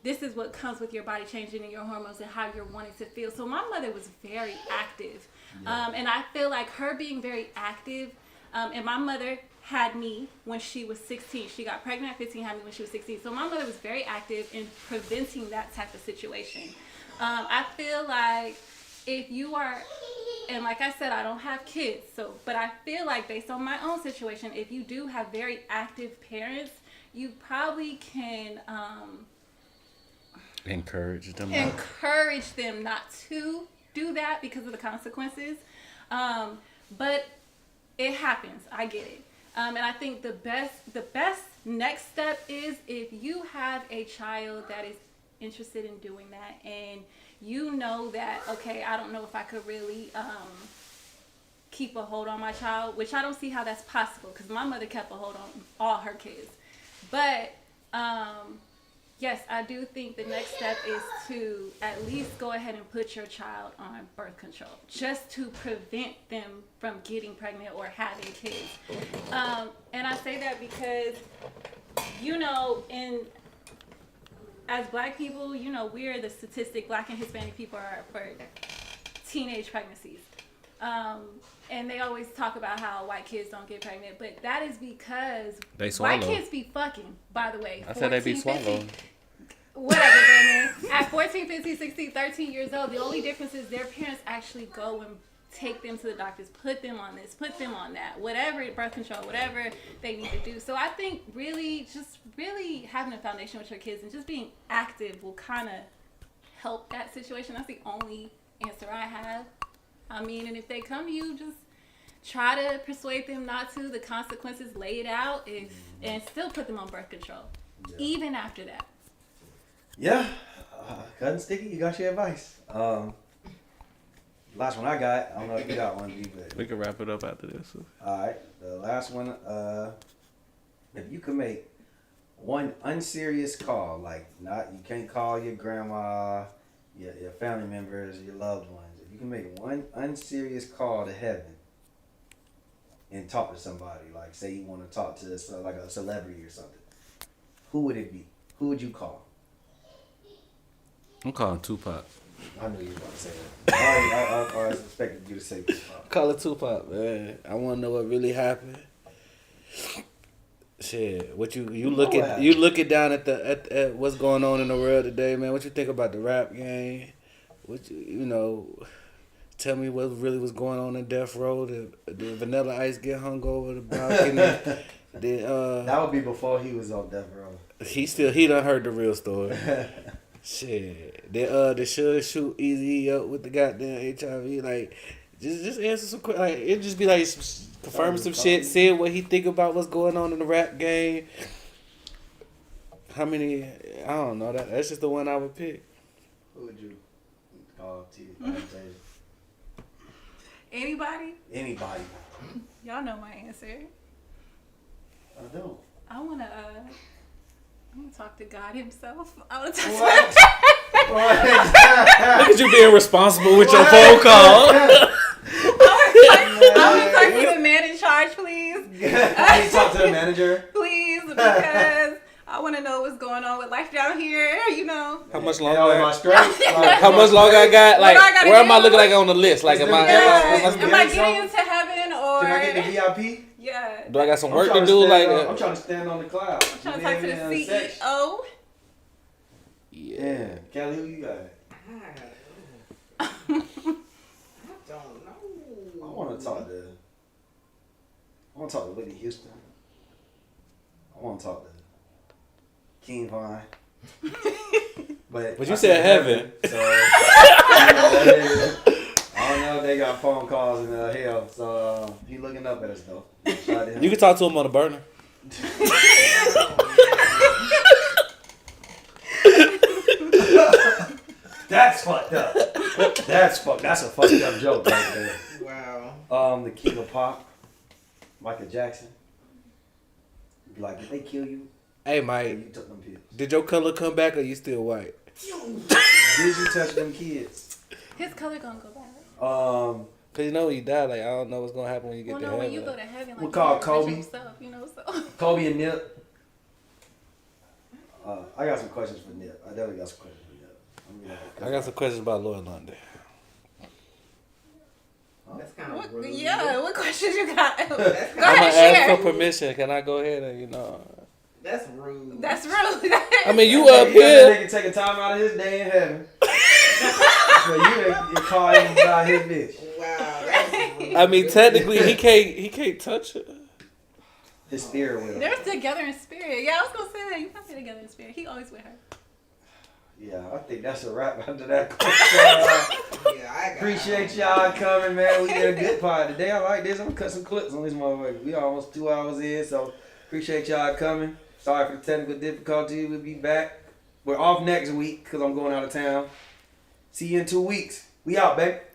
this is what comes with your body changing and your hormones and how you're wanting to feel. So my mother was very active. Yeah. And I feel like her being very active, and my mother had me when she was 16. She got pregnant at 15, had me when she was 16. So my mother was very active in preventing that type of situation. I feel like if you are, and like I said, I don't have kids, but I feel like based on my own situation, if you do have very active parents, you probably can encourage them not to do that because of the consequences. But it happens. I get it. And I think the best next step is if you have a child that is interested in doing that and you know that, okay, I don't know if I could really keep a hold on my child, which I don't see how that's possible because my mother kept a hold on all her kids. But yes, I do think the next step is to at least go ahead and put your child on birth control just to prevent them from getting pregnant or having kids. And I say that because, as Black people, we're the statistic, Black and Hispanic people are for teenage pregnancies. And they always talk about how white kids don't get pregnant, but that is because white kids be fucking, by the way. I said they be swallowed. Whatever, then. At 14, 15, 16, 13 years old, the only difference is their parents actually go and take them to the doctors, put them on this, put them on that, whatever, birth control, whatever they need to do. So I think really having a foundation with your kids and just being active will kind of help that situation. That's the only answer I have. I mean, and if they come to you, just try to persuade them not to. The consequences, lay it out, and still put them on birth control, even after that. Yeah, Cut and Sticky, you got your advice. Last one I got, I don't know if you got one, but we can wrap it up after this. All right, the last one, if you could make one unserious call, like you can't call your grandma, your family members, your loved ones. If you can make one unserious call to heaven and talk to somebody, like say you want to talk to like a celebrity or something, who would it be? Who would you call? I'm calling Tupac. I knew you were about to say that. I expected you to say Tupac. Call it Tupac, man. I want to know what really happened. Shit, what you looking down at what's going on in the world today, man? What you think about the rap game? What you know? Tell me what really was going on in Death Row. Did Vanilla Ice get hung over the balcony? That would be before he was on Death Row. He done heard the real story. Shit. Did Suge shoot Easy up with the goddamn HIV? Like, just answer some questions. Like, it just be like confirming some shit, saying what he think about what's going on in the rap game. How many? I don't know. That's just the one I would pick. Who would you call T? Anybody? Anybody. Y'all know my answer. I don't. I wanna talk to God himself. I wanna talk to Look at you being responsible with your phone call. I wanna talk to the man in charge, please. Can you talk to the manager? Please, because I want to know what's going on with life down here, you know. How much longer? Am I straight? How much longer I got? Like, where am I looking like on the list? Like, am I getting into heaven or? Can I get the VIP? Yeah. Do I got some work to do? I'm trying to stand on the cloud. I'm trying to talk to the CEO. Yeah. Kelly, who you got? I don't know. I want to talk to Whitney Houston. I want to talk to King Vine. But you said heaven. So I don't know if they got phone calls in hell. So he looking up at us though. You can talk to him on the burner. That's fucked up. That's a fucked up joke right there. Wow. The King of Pop, Michael Jackson. Be like, did they kill you? Hey, Mike. You took them pills. Did your color come back or you still white? Did you touch them kids? His color gonna go back. Cause you know when you die, like I don't know what's gonna happen when you get to heaven. When you go to heaven, like we'll call Kobe. Yourself, you know, so. Kobe and Nip. I got some questions for Nip. I definitely got some questions for Nip. I got some questions about Lloyd London. That's kind of rude. Yeah, what questions you got? Go I'm ahead, gonna share. ask for permission. Can I go ahead and That's rude. That's rude. I mean, you up here. here. Nigga taking time out of his day in heaven. So you call him about his bitch. Wow. That's rude. I mean, technically, he can't touch her. His spirit with him. They're together in spirit. Yeah, I was gonna say that. You can't be together in spirit. He always with her. Yeah, I think that's a wrap after that question. I appreciate y'all coming, man. We did a good part today. I like this. I'm gonna cut some clips on this motherfucker. We almost 2 hours in, so appreciate y'all coming. Sorry for the technical difficulty. We'll be back. We're off next week because I'm going out of town. See you in 2 weeks. We out, baby.